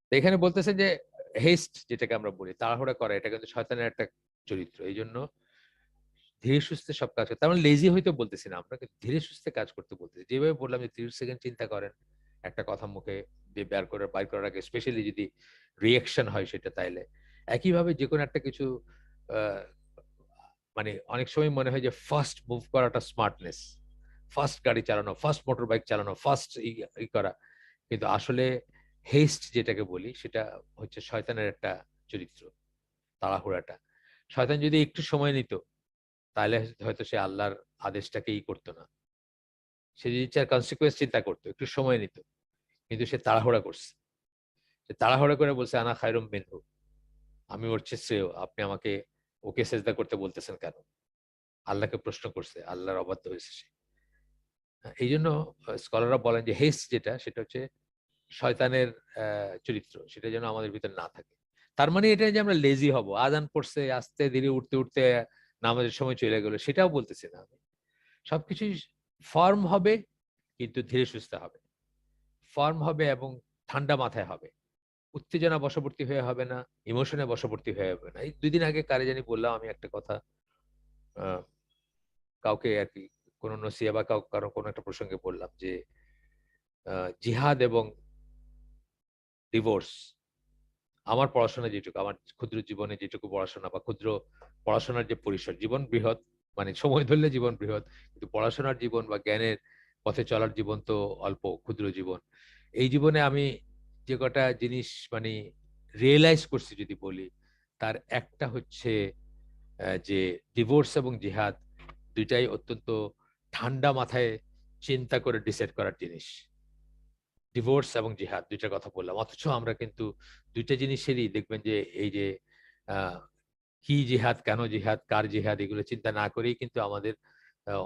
তো এখানে বলতেছেন যে হেস্ট, যেটাকে আমরা বলি তাড়াহুড়া করা, এটা কিন্তু শয়তানের একটা চরিত্র। এই জন্য ধীরে সুস্থে সব কাজ করতে, তার মানে লেজি হইতে বলতেছি না আমরা, কিন্তু ধীরে সুস্থে কাজ করতে বলতেছি। যেভাবে বললাম যে 30 সেকেন্ড চিন্তা করেন একটা কথা মুখে দিয়ে বাইর করার আগে, স্পেশালি যদি রিয়েকশন হয় সেটা, তাইলে একইভাবে যে কোনো একটা কিছু আহ, মানে অনেক সময় মনে হয় যে ফার্স্ট মুভ করাটা স্মার্টনেস, ফার্স্ট গাড়ি চালানো, ফার্স্ট মোটর বাইক চালানো, ফার্স্ট ই করা, কিন্তু আসলে হেস্ট যেটাকে বলি সেটা হচ্ছে শয়তানের একটা চরিত্র, তাড়াহুড়াটা। শয়তান যদি একটু সময় নিত তাহলে হয়তো সে আল্লাহর আদেশটাকেই করতো না। সে যদি চার কনসিকুয়েন্স চিন্তা করতো, একটু সময় নিত, কিন্তু সে তাড়াহুড়া করছে। সে তাড়াহুড়া করে বলছে আনা খায়রুম মিনহু, আমি ওর চেয়ে শ্রেয়, আপনি আমাকে ওকে সেজদা করতে বলতেছেন কেন? আল্লাহকে প্রশ্ন করছে, আল্লাহর অবাধ্য হয়েছে সে। এই জন্য স্কলাররা বলেন যে হেস্ট যেটা, সেটা হচ্ছে শয়তানের চরিত্র, সেটা যেন আমাদের ভিতরে না থাকে। তার মানে এটা যে আমরা লেজি হব, আজান পড়ছে আস্তে ধীরে উঠতে উঠতে নামাজের সময় চলে গেল, সেটাও বলতেছি না আমি। সবকিছুই ফর্ম হবে, কিন্তু ধীরে সুস্থে হবে। ফর্ম হবে এবং ঠান্ডা মাথায় হবে, উত্তেজনা বশবর্তী হয়ে হবে না, ইমোশনে বশবর্তী হয়ে হবে না। এই 2 দিন আগে কারে জানি বললাম আমি একটা কথা, আহ, কাউকে আর কি, কোন নসিহা বা কারো কোনো একটা প্রসঙ্গে বললাম যে জিহাদ এবং ডিভোর্স, আমার পড়াশোনা যেটুকু, আমার ক্ষুদ্র জীবনে যেটুকু পড়াশোনা বা ক্ষুদ্র পড়াশোনার যে পরিসর, জীবন বৃহৎ, মানে সময় ধরলে জীবন বৃহৎ, কিন্তু পড়াশোনার জীবন বা জ্ঞানের পথে চলার জীবন তো অল্প, ক্ষুদ্র জীবন। এই জীবনে আমি যে কটা জিনিস মানে রিয়েলাইজ করছি যদি বলি, তার একটা হচ্ছে যে ডিভোর্স এবং জিহাদ দুইটাই অত্যন্ত ঠান্ডা মাথায় চিন্তা করে ডিসাইড করার জিনিস। ডিভোর্স এবং জিহাদ দুইটার কথা বললাম, অথচ আমরা কিন্তু দুইটা জিনিসেরই দেখবেন যে এই যে আহ, কি জিহাদ, কেন জিহাদ, কার জিহাদ, এগুলো চিন্তা না করেই কিন্তু আমাদের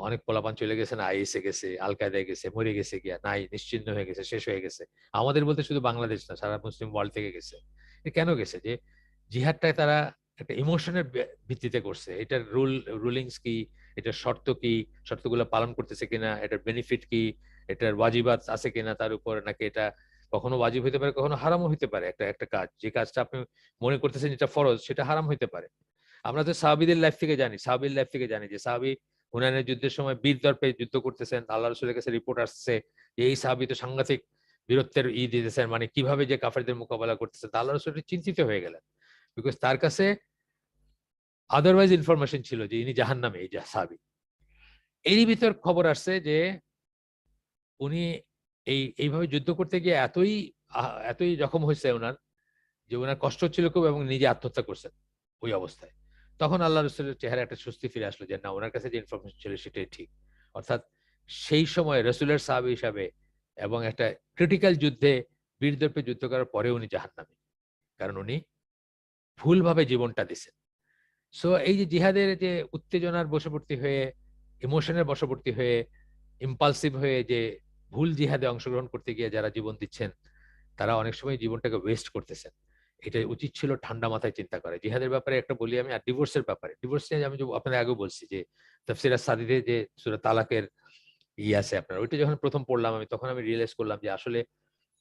অনেক পোলাপান চলে গেছে না, আইএসএ গেছে, আল কায়দায় গেছে, মরে গেছে গিয়া, নাই নিশ্চিহ্ন হয়ে গেছে, শেষ হয়ে গেছে। আমাদের বলতে শুধু বাংলাদেশ না, সারা মুসলিম ওয়ার্ল্ড থেকে গেছে। কেন গেছে? যে জিহাদটাই তারা একটা ইমোশনের ভিত্তিতে করছে। এটার রুলিংস কি, এটার শর্ত কি, শর্তগুলো পালন করতেছে কিনা, এটার বেনিফিট কি, এটার ওয়াজিবাত আছে কিনা তার উপর, নাকি এটা কখনো ওয়াজিব হইতে পারে, কখনো হারামও হইতে পারে। একটা একটা কাজ, যে কাজটা আপনি মনে করতেছেন যেটা ফরজ, সেটা হারাম হইতে পারে। আমরা তো সাহাবীদের লাইফ থেকে জানি, সাহাবীর লাইফ থেকে জানি যে সাহাবী হুনাইনের যুদ্ধের সময় বীর দর্পে যুদ্ধ করতেছেন, আল্লাহ রসুলের কাছে রিপোর্ট আসছে যে এই সাহাবী তো সাংঘাতিক বীরত্বের দিতেছেন, মানে কিভাবে যে কাফেরদের মোকাবেলা করতেছেন। আল্লাহ রসুল চিন্তিত হয়ে গেলেন, বিকজ তার কাছে আদারওয়াইজ ইনফরমেশন ছিল যে ইনি জাহান্নামে, এই সাহাবী। এরই ভিতর খবর আসছে যে উনি এইভাবে যুদ্ধ করতে গিয়ে এতই জখম হয়েছে ওনার, যে ওনার কষ্ট হচ্ছিল খুব, এবং নিজে আত্মহত্যা করছেন ওই অবস্থায়। তখন আল্লাহ রসুলের চেহারা একটা স্বস্তি ফিরে আসলো যে না, ওনার কাছে যে ইনফরমেশন ছিল সেটাই ঠিক। অর্থাৎ সেই সময় রসুলের সাহাবী হিসাবে এবং একটা ক্রিটিক্যাল যুদ্ধে বীরদর্পে যুদ্ধ করার পরে উনি জাহান্নামী, কারণ উনি ভুলভাবে জীবনটা দিছেন। সো এই যে জিহাদের যে উত্তেজনার বশবর্তী হয়ে, ইমোশনের বশবর্তী হয়ে, ইম্পালসিভ হয়ে যে ভুল জিহাদে অংশগ্রহণ করতে গিয়ে যারা জীবন দিচ্ছেন, তারা অনেক সময় জীবনটাকে ওয়েস্ট করতেছেন। এটা উচিত ছিল ঠান্ডা মাথায় চিন্তা করে। জিহাদের ব্যাপারে একটা বলি আমি, আর ডিভোর্সের ব্যাপারে। ডিভোর্স নিয়ে আমি আপনাদের আগে বলছি যে তাফসির সাদিতে যে সূরা তালাকের আছে আপনার, ওইটা যখন প্রথম পড়লাম আমি, তখন আমি রিয়েলাইজ করলাম যে আসলে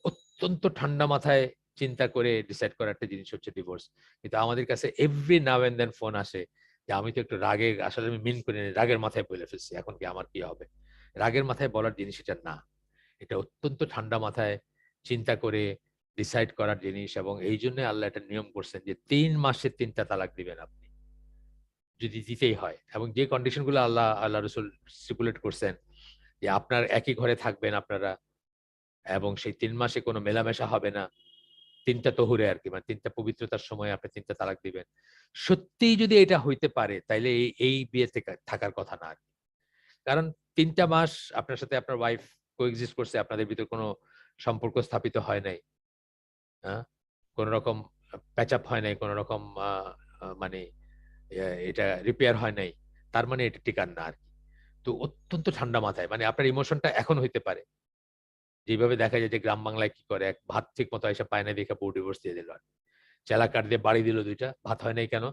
অত্যন্ত ঠান্ডা মাথায় চিন্তা করে ডিসাইড করা একটা জিনিস হচ্ছে ডিভোর্স। কিন্তু আমাদের কাছে every now and then phone আসে যে আমি তো একটু রাগে, আসলে আমি মিন করে রাগের মাথায় বলে ফেলছি, এখন কি আমার কি হবে? রাগের মাথায় বলার জিনিস এটা না, এটা অত্যন্ত ঠান্ডা মাথায় চিন্তা করে ডিসাইড করার জিনিস। এবং এই জন্য আল্লাহ একটা নিয়ম করছেন যে 3 মাসে 3টা তালাক দিবেন আপনি, যদি দিতেই হয়। এবং যে কন্ডিশন গুলো আল্লাহ রসুল স্টিপুলেট করছেন, যে আপনার একই ঘরে থাকবেন আপনারা, এবং সেই 3 মাসে কোনো মেলামেশা হবে না, 3টা তহুরে আর কি, মানে 3টা পবিত্রতার সময় আপনি 3টা তালাক দিবেন। সত্যিই যদি এটা হইতে পারে, তাইলে এই বিয়েতে থাকার কথা না আর কি। কারণ 3টা মাস আপনার সাথে আপনার ওয়াইফ কোএক্সিস্ট করছে, আপনাদের ভিতর কোনো সম্পর্ক স্থাপিত হয় নাই, হ্যাঁ, কোন রকম প্যাচ আপ হয় নাই, কোন রকম মানে এটা রিপেয়ার হয় নাই, তার মানে এটা টিকার না আর কি। তো অত্যন্ত ঠান্ডা মাথায়, মানে আপনার ইমোশনটা এখন হইতে পারে, যেভাবে দেখা যায় যে গ্রাম বাংলায় কি করে, এক ভাত ঠিক মতো এসে পায় না দেখে বউ ডিভোর্স দিয়ে দিল, চেলা কাঠ দিয়ে বাড়ি দিল 2টা, ভাত হয় নাই কেন?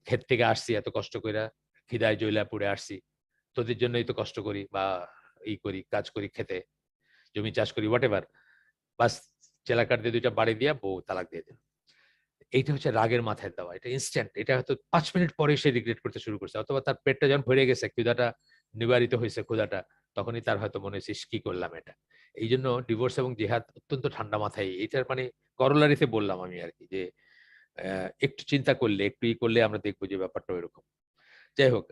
ক্ষেত থেকে আসছি এত কষ্ট কইরা, খিদায় জইলা পুড়ে আসছি, তোদের জন্যই তো কষ্ট করি বা করি, কাজ করি, খেতে জমি চাষ করি, হোয়াট এভার, বাস চেলা কাঠ দিয়ে 2টা বাড়ি দিয়া বউ তালাক দিয়ে দিল। এইটা হচ্ছে রাগের মাথায় দেওয়া, এটা ইনস্ট্যান্ট। এটা হয়তো 5 মিনিট পরে সে রিগ্রেট করতে শুরু করছে, অথবা তার পেটটা যখন ভরে গেছে, ক্ষুধাটা নিবারিত হয়েছে, ক্ষুধাটা, তখনই তার হয়তো মনে হয়েছে কি করলাম এটা। এই জন্য ডিভোর্স এবং জিহাদ অত্যন্ত ঠান্ডা মাথায়, এটার মানে করলারিতে বললাম আমি আর কি, যে একটু চিন্তা করলে, একটু করলে আমরা দেখবো যে ব্যাপারটা ওইরকম। যাই হোক,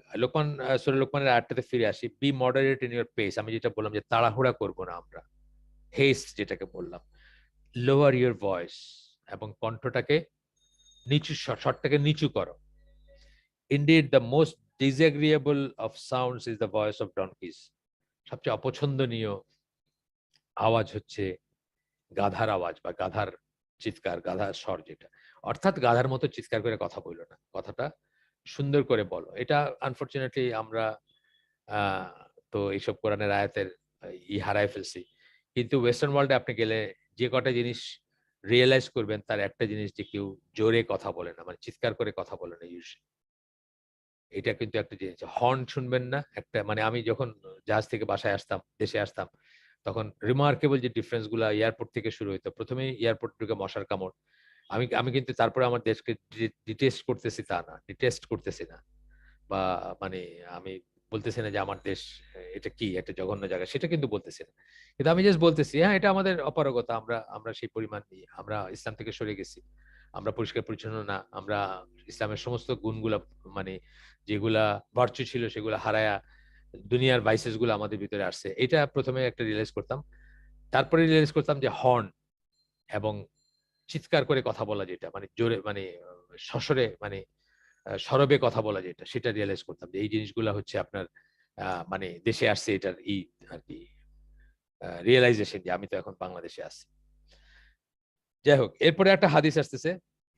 সূরা লোকমানের আয়াতটাতে ফিরে আসি, be moderate in your pace. আমি যেটা বললাম যে তাড়াহুড়া করব না আমরা, হেস্ট যেটাকে বললাম, লোয়ার ইউর ভয়েস, এবং কণ্ঠটাকে নিচু, স্বরটাকে নিচু করো। Indeed the most disagreeable of sounds is the voice of donkeys. সবচেয়ে অপছন্দনীয় আওয়াজ হচ্ছে গাধার আওয়াজ বা গাধার চিৎকার, গাধার স্বর যেটা। অর্থাৎ গাধার মতো চিৎকার করে কথা বললো না, কথাটা সুন্দর করে বলো। এটা আনফরচুনেটলি আমরা আহ, তো এইসব কোরআনের আয়াতের হারায় ফেলছি। কিন্তু ওয়েস্টার্ন ওয়ার্ল্ডে আপনি গেলে যে কটা জিনিস রিয়েলাইজ করবেন, তার একটা জিনিস যে কেউ জোরে কথা বলে না, মানে চিৎকার করে কথা বলে না ইউজুয়ালি। এটা কিন্তু একটা জিনিস, হর্ন শুনবেন না একটা, মানে আমি যখন জাহাজ থেকে বাসায় আসতাম, দেশে আসতাম, তখন রিমার্কেবল যে ডিফারেন্স গুলা এয়ারপোর্ট থেকে শুরু হইতো। প্রথমেই এয়ারপোর্ট ঢুকে মশার কামড়। আমি কিন্তু তারপরে আমার দেশকে ডিটেস্ট করতেছি তা না, ডিটেস্ট করতেছি না, বা মানে আমি বলতেছি না যে আমার দেশ এটা কি একটা জঘন্য জায়গা, সেটা কিন্তু বলতেছি না। কিন্তু আমি জাস্ট বলতেছি, হ্যাঁ এটা আমাদের অপারগতা, আমরা আমরা সেই পরিমাণ নিয়ে আমরা ইসলাম থেকে সরে গেছি, আমরা পরিষ্কার পরিচ্ছন্ন না, আমরা ইসলামের সমস্ত গুণগুলা, মানে যেগুলা ভার্চু ছিল সেগুলো হারায়া দুনিয়ার ভাইসেস গুলো আমাদের ভিতরে আসছে। এটা প্রথমে একটা রিয়েলাইজ করতাম। তারপরে রিয়েলাইজ করতাম যে হর্ন এবং চিৎকার করে কথা বলা, যেটা মানে জোরে, মানে সশরে, মানে সরবে কথা বলা, যেটা সেটা রিয়েলাইজ করতাম যে এই জিনিসগুলা হচ্ছে আপনার মানে দেশে আসছে এটার আর কি রিয়েলাইজেশন, যে আমি তো এখন বাংলাদেশে আছি। যাই হোক, এরপরে একটা হাদিস আসতেছে।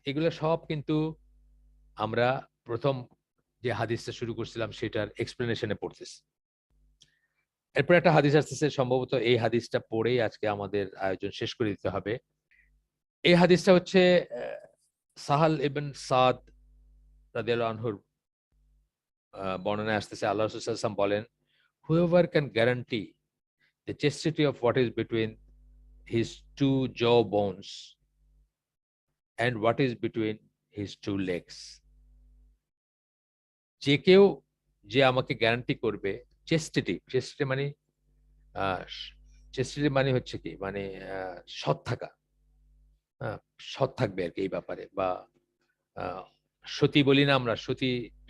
এগুলো সব কিন্তু আমরা প্রথম যে হাদিসটা শুরু করছিলাম সেটার এক্সপ্লেনেশনে পড়তেছি। এরপর একটা হাদিস আসতেছে, সম্ভবত এই হাদিসটা পড়েই আজকে আমাদের আয়োজন শেষ করে দিতে হবে। এই হাদিসটা হচ্ছে সাহাল ইবন সাদ রাদিয়াল্লাহু আনহুর বর্ণনায় আসতেছে। আল্লাহ রাসূল সাল্লাল্লাহু আলাইহি ওয়াসাল্লাম বলেন, whoever can guarantee the chastity of what is between his two jaw bones and what is between his two legs, যে কেউ, যে আমাকে গ্যারান্টি করবে চেস্টিটি, চেস্টিটি মানে চেস্টিটি মানে হচ্ছে কি, মানে সৎ থাকা, সৎ থাকবে আর কি এই ব্যাপারে, বা আহ, সতী বলি না আমরা,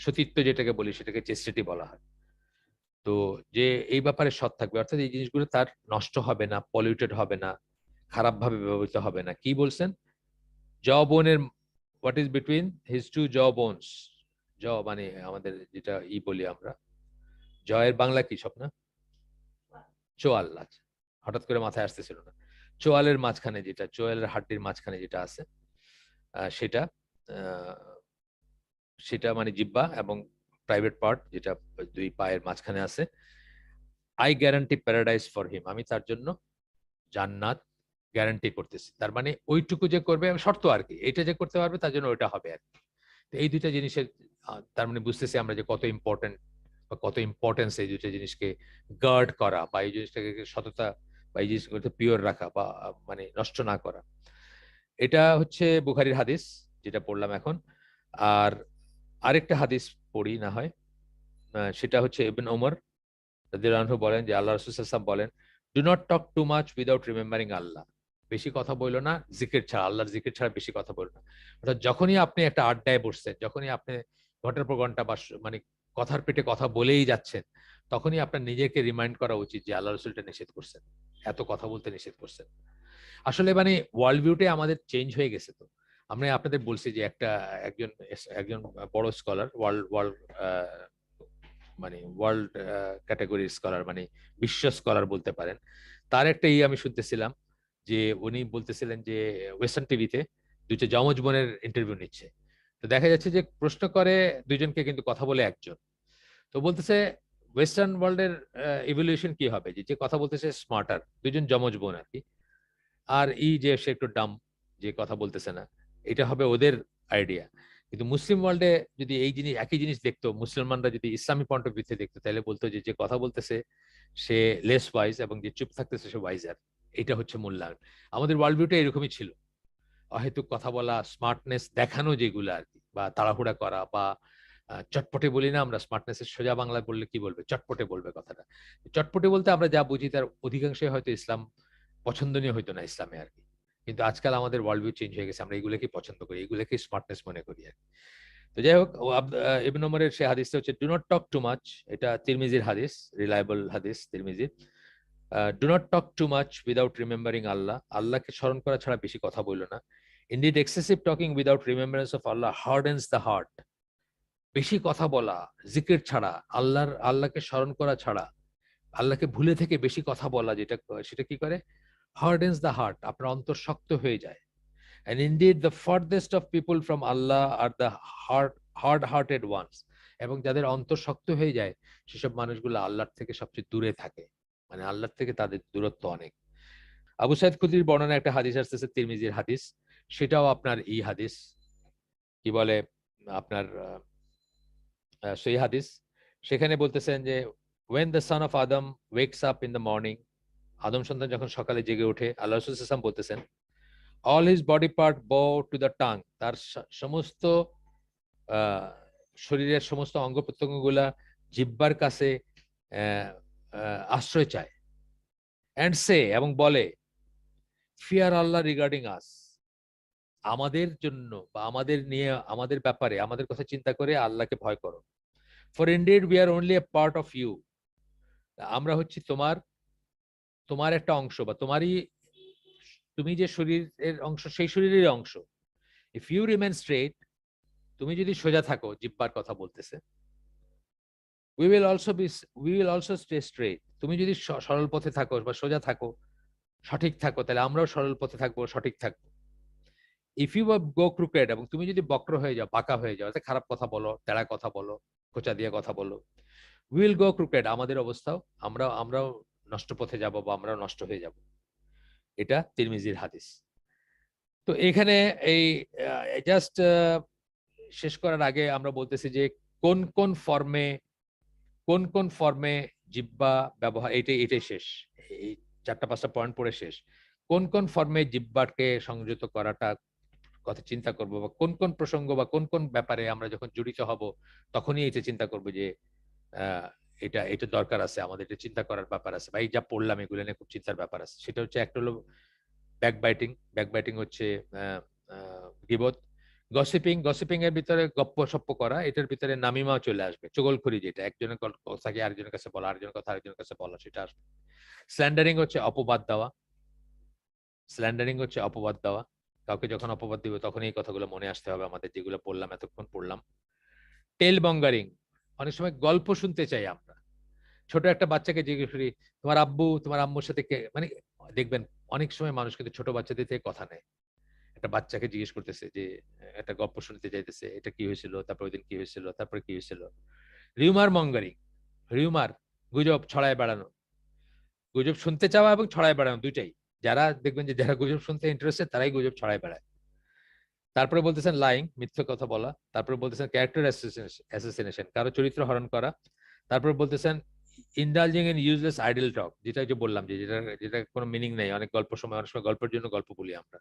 সতীত্ব যেটাকে বলি সেটাকে চেস্টিটি বলা হয়। তো যে এই ব্যাপারে সৎ থাকবে, অর্থাৎ এই জিনিসগুলো তার নষ্ট হবে না, পলিউটেড হবে না, খারাপ ভাবে ব্যবহৃত হবে না। কি বলছেন? জ বোনের, what is between his two jaws বোনস। জ মানে আমাদের যেটা বলি আমরা, জয়ের বাংলা কি স্বপ্ন? চোয়াল। আচ্ছা, হঠাৎ করে মাথায় আসতেছিল না। চোয়ালের মাঝখানে যেটা, চোয়ালের হাড্ডির মাঝখানে যেটা আছে, সেটা সেটা মানে জিহ্বা এবং প্রাইভেট পার্ট যেটা দুই পায়ের মাঝখানে আছে। I guarantee paradise for him, আমি তার জন্য জান্নাত গ্যারান্টি করতেছি। তার মানে ওইটুকু যে করবে শর্ত আর কি, এটা যে করতে পারবে তার জন্য ওইটা হবে আর কি। তো এই দুইটা জিনিসের তার মানে বুঝতেছি আমরা যে কত ইম্পর্টেন্ট বা কত ইম্পর্টেন্স এই দুইটা জিনিসকে গার্ড করা, বা এই জিনিসটাকে সততা, বা এই জিনিসগুলোকে পিওর রাখা, বা মানে নষ্ট না করা। এটা হচ্ছে বুখারীর হাদিস যেটা পড়লাম এখন। আর আরেকটা হাদিস পড়ি না হয়, সেটা হচ্ছে ইবনে ওমর রাদিয়াল্লাহু আনহু বলেন যে আল্লাহ রাসূল সাল্লাল্লাহু আলাইহি ওয়াসাল্লাম বলেন, do not talk too much without remembering Allah. বেশি কথা বললো না জিকির ছাড়া, আল্লাহর জিকির ছাড়া বেশি কথা বললো না। অর্থাৎ যখনই আপনি একটা আড্ডায় বসছেন, যখনই আপনি ঘন্টার পর ঘন্টা বা মানে কথার পেটে কথা বলেই যাচ্ছেন, তখনই আপনার নিজেকে রিমাইন্ড করা উচিত যে আল্লাহ রসুলটা নিষেধ করছেন, এত কথা বলতে নিষেধ করছেন। আসলে মানে ওয়ার্ল্ড ভিউটাই আমাদের চেঞ্জ হয়ে গেছে। তো আমরা আপনাদের বলছি যে একজন একজন বড় স্কলার, ওয়ার্ল্ড ওয়ার্ল্ড মানে ওয়ার্ল্ড ক্যাটাগরির স্কলার, মানে বিশ্ব স্কলার বলতে পারেন, তার একটা আমি শুনতেছিলাম যে উনি বলতেছিলেন যে ওয়েস্টার্ন টিভিতে দুইটা যমজ বোনের ইন্টারভিউ নিচ্ছে। তো দেখা যাচ্ছে যে প্রশ্ন করে দুইজনকে, কিন্তু কথা বলে একজন। তো বলতেছে ওয়েস্টার্ন ওয়ার্ল্ডের ইভলিউশন কি হবে, যে যে কথা বলতেছে স্মার্টার, দুইজন যমজ বোন আর কি, আর যে সে একটু ডাম, যে কথা বলতেছে না, এটা হবে ওদের আইডিয়া। কিন্তু মুসলিম ওয়ার্ল্ডে যদি এই জিনিস, একই জিনিস দেখতো, মুসলমানরা যদি ইসলামী পয়েন্ট অফ ভিউতে দেখতো, তাহলে বলতো যে যে কথা বলতেছে সে লেস ওয়াইজ, এবং যে চুপ থাকতেছে সে ওয়াইজার। এটা হচ্ছে মূল্যায়ন। আমাদের ওয়ার্ল্ড ভিউটা এরকমই ছিল, অহেতুক কথা বলা, স্মার্টনেস দেখানো যেগুলো আর কি, বা তাড়াহুড়া করা, বা চটপটে বলি না আমরা, স্মার্টনেসের সোজা বাংলায় বললে কি বলবে, চটপটে বলবে কথাটা। চটপটে বলতে আমরা যা বুঝি তার অধিকাংশই হয়তো ইসলাম পছন্দনীয় হইতো না ইসলামে আর কি। কিন্তু আজকাল আমাদের ওয়ার্ল্ড ভিউ চেঞ্জ হয়ে গেছে, আমরা এগুলোকে পছন্দ করি, এগুলোকে স্মার্টনেস মনে করি আর কি। তো যাই হোক, ইবনে ওমরের সে হাদিসটা হচ্ছে do not talk too much. এটা তিরমিজির হাদিস, রিলায়েবল হাদিস তিরমিজির। Do not talk too much without remembering Allah, আল্লাহকে স্মরণ করা ছাড়া বেশি কথা বললো না। Indeed excessive talking without remembrance of Allah hardens the heart, বেশি কথা বলা জিকির ছাড়া, আল্লাহকে স্মরণ করা ছাড়া, আল্লাহকে ভুলে থেকে বেশি কথা বলা, সেটা কি করে, হার্ডেন্স দ্য হার্ট, আপনার অন্তর শক্ত হয়ে যায়। And indeed, the farthest of people from Allah are the hard-hearted ones. এবং যাদের অন্তর শক্ত হয়ে যায় সেসব মানুষগুলো আল্লাহর থেকে সবচেয়ে দূরে থাকে, মানে আল্লাহর থেকে তাদের দূরত্ব অনেক। আবু সাইদ খুদরির বর্ণনা একটা হাদিস আসতেছে, তিরমিজির হাদিস, সেটাও আপনার এই হাদিস, কি বলে আপনার সেই হাদিস। সেখানে বলতেছেন যে when the son of Adam wakes up in the morning, আদম সন্তান যখন সকালে জেগে ওঠে, আল্লাহ রাসূল সাল্লাল্লাহু আলাইহি ওয়াসাল্লাম বলতেছেন all his body part bow to the tongue, তার সমস্ত শরীরের সমস্ত অঙ্গ প্রত্যঙ্গ গুলা জিহ্বার কাছে আশ্রয় চায়, and say, এবং বলে, fear Allah regarding us, আমাদের জন্য বা আমাদের নিয়ে, আমাদের ব্যাপারে, আমাদের কথা চিন্তা করে আল্লাহকে ভয় করো। for indeed we are only a part of you, আমরা হচ্ছি তোমার একটা অংশ, বা তুমি যে শরীরের অংশ সেই শরীরের অংশ। ইফ ইউ রিমেন স্ট্রেট, তুমি যদি সোজা থাকো, জিহ্বার কথা বলতেছে, we will also stay straight, তুমি যদি সরল পথে থাকো বা সোজা থাকো, সঠিক থাকো, তাহলে আমরাও সরল পথে থাকবো, সঠিক থাকবো। ইফ ইউ গো ক্রুকেড, এবং তুমি যদি বক্র হয়ে যাও, বাঁকা হয়ে যাও, খারাপ কথা বলো, তেড়া কথা বলো, খোঁচা দিয়ে কথা বলো, উইল গো ক্রুকেড, আমাদের অবস্থাও, আমরাও নষ্ট পথে যাব বা আমরাও নষ্ট হয়ে যাব। এটা তিরমিজির হাদিস। তো এখানে এই জাস্ট শেষ করার আগে আমরা বলতেছি যে কোন কোন ফর্মে জিহ্বা ব্যবহার, এটাই শেষ, এই 4-5টা পয়েন্ট পড়ে শেষ। কোন ফর্মে জিহ্বাকে সংযত করাটা কথা চিন্তা করব, বা কোন প্রসঙ্গ বা কোন ব্যাপারে আমরা যখন জড়িত হব তখনই এটা চিন্তা করব যে এটা দরকার আছে, আমাদের এটা চিন্তা করার ব্যাপার আছে, বা এই যা পড়লাম এগুলো নিয়ে খুব চিন্তার ব্যাপার আছে। সেটা হচ্ছে একটা হলো ব্যাকবাইটিং হচ্ছে গীবত। গসিপিং এর ভিতরে গপ্প-সপ্প করা, এটার ভিতরে নামিমাও চলে আসবে, চগলখড়ি, যেটা একজনের কথাকে আরেকজনের কাছে বলা, আরেকজনের কথা আরেকজনের কাছে বলা, সেটা আসবে। স্ল্যান্ডারিং হচ্ছে অপবাদ দেওয়া, কাউকে যখন অপবাদ দিব তখন এই কথাগুলো মনে আসতে হবে আমাদের, যেগুলো এতক্ষণ পড়লাম। টেল বঙ্গারিং, অনেক সময় গল্প শুনতে চাই আমরা। ছোট একটা বাচ্চাকে জিজ্ঞেস করি, তোমার আম্মুর সাথে কে, মানে দেখবেন অনেক সময় মানুষ কিন্তু ছোট বাচ্চাদের থেকে কথা নেয়। একটা বাচ্চাকে জিজ্ঞেস করতেছে যে একটা গল্প শুনতে চাইতেছে, এটা কি হয়েছিল, তারপর ওইদিন কি হয়েছিল, তারপরে কি হয়েছিল। রিউমার, গুজব ছড়ায় বেড়ানো, গুজব শুনতে চাওয়া এবং ছড়ায় বেড়ানো দুইটাই। দেখবেন যে যারা গুজব শুনতে ইন্টারেস্টেড তারাই গুজব ছড়ায় বেড়ায়। তারপরে বলতেছেন লাইং, মিথ্যা কথা বলা। তারপরে বলতেছেন ক্যারেক্টার অ্যাসাসিনেশন, কারো চরিত্র হরণ করা। তারপরে বলতেছেন ইন্ডালজিং ইন ইউজলেস আইডল টক, যেটা যে বললাম যে যেটা কোনো মিনিং নেই। অনেক সময় গল্পের জন্য গল্প বলি আমরা,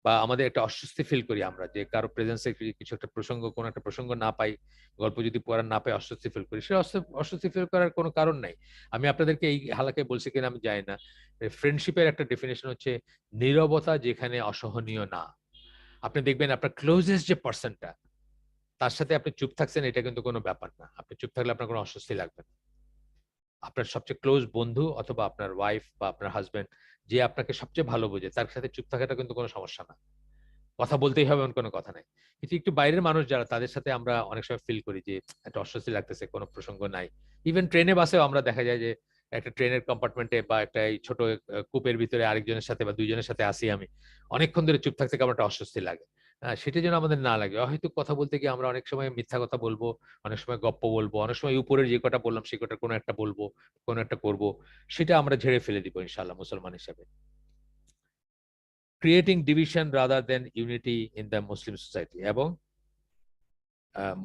বা আমাদের একটা অস্বস্তি ফিল করি আমরা, যে কারো প্রেজেন্সে কিছু একটা কোন একটা প্রসঙ্গ না পাই, গল্প যদি পড়ার না পাই, অস্বস্তি ফিল করি। সে অস্বস্তি ফিল করার কোনো কারণ নাই। আমি আপনাদেরকে এই হালাকে বলছি কিনা আমি জানি না, ফ্রেন্ডশিপের একটা ডেফিনেশন হচ্ছে নীরবতা যেখানে অসহনীয় না। আপনি দেখবেন আপনার ক্লোজেস্ট যে পার্সনটা, তার সাথে আপনি চুপ থাকছেন, এটা কিন্তু কোনো ব্যাপার না। আপনি চুপ থাকলে আপনার কোনো অস্বস্তি লাগবে না। আপনার সবচেয়ে ক্লোজ বন্ধু অথবা আপনার ওয়াইফ বা আপনার হাজবেন্ড, যে আপনাকে সবচেয়ে ভালো বোঝে, তার সাথে চুপ থাকাটা কিন্তু কোনো সমস্যা না। কথা বলতেই হবে এমন কোনো কথা নাই। কিন্তু একটু বাইরের মানুষ যারা, তাদের সাথে আমরা অনেক সময় ফিল করি যে একটা অস্বস্তি লাগতেছে, কোনো প্রসঙ্গ নাই। ইভেন ট্রেনে বাসেও আমরা দেখা যায় যে একটা ট্রেনের কম্পার্টমেন্টে বা একটা এই ছোট কূপের ভিতরে আরেকজনের সাথে বা দুইজনের সাথে আসি, আমি অনেকক্ষণ ধরে চুপ থাকতে আমার একটা অস্বস্তি লাগে। সেটা যেন আমাদের না লাগে। হয়তো কথা বলতে গিয়ে আমরা অনেক সময় মিথ্যা কথা বলবো, অনেক সময় গপ্প বলবো, অনেক সময় উপরের যে কটা বললাম সে কটার কোনো একটা বলবো, কোনো একটা করবো, সেটা আমরা ঝেড়ে ফেলে দিব ইনশাআল্লাহ মুসলমান হিসেবে। Creating division rather than unity in the Muslim society, এবং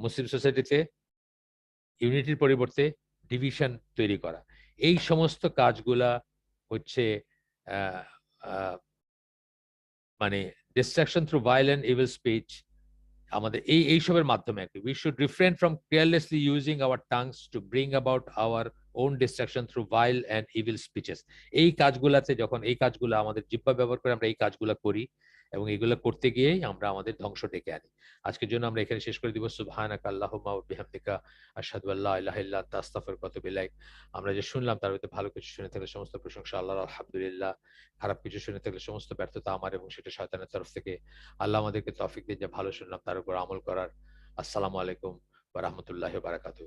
মুসলিম সোসাইটিতে ইউনিটির পরিবর্তে ডিভিশন তৈরি করা, এই সমস্ত কাজগুলা হচ্ছে মানে destruction through violent evil speech, আমাদের এইসবের মাধ্যমে। We should refrain from carelessly using our tongues to bring about our own destruction through vile and evil speeches. এই কাজগুলাতে যখন এই কাজগুলো আমাদের জিহ্বা ব্যবহার করে আমরা এই কাজগুলা করি এবং এগুলো করতে গিয়েই আমরা আমাদের ধ্বংস ডেকে আনি। আজকের জন্য আমরা এখানে শেষ করে দিব। সুবহানাকা আল্লাহুম্মা ওয়া বিহামদিকা আশহাদু আল্লা ইলাহা ইল্লা আনতা আস্তাগফিরুকা ওয়া আতুবু ইলাইক। আমরা যে শুনলাম তার ভিতরে ভালো কিছু শুনে থাকলে সমস্ত প্রশংসা আল্লাহর, আলহামদুলিল্লাহ। খারাপ কিছু শুনে থাকলে সমস্ত ব্যর্থতা আমার এবং সেটা শয়তানের তরফ থেকে। আল্লাহ আমাদেরকে তৌফিক দিন যে ভালো শুনলাম তার উপর আমল করার। আসসালামু আলাইকুম ওয়া রাহমাতুল্লাহি ওয়া বারাকাতুহু।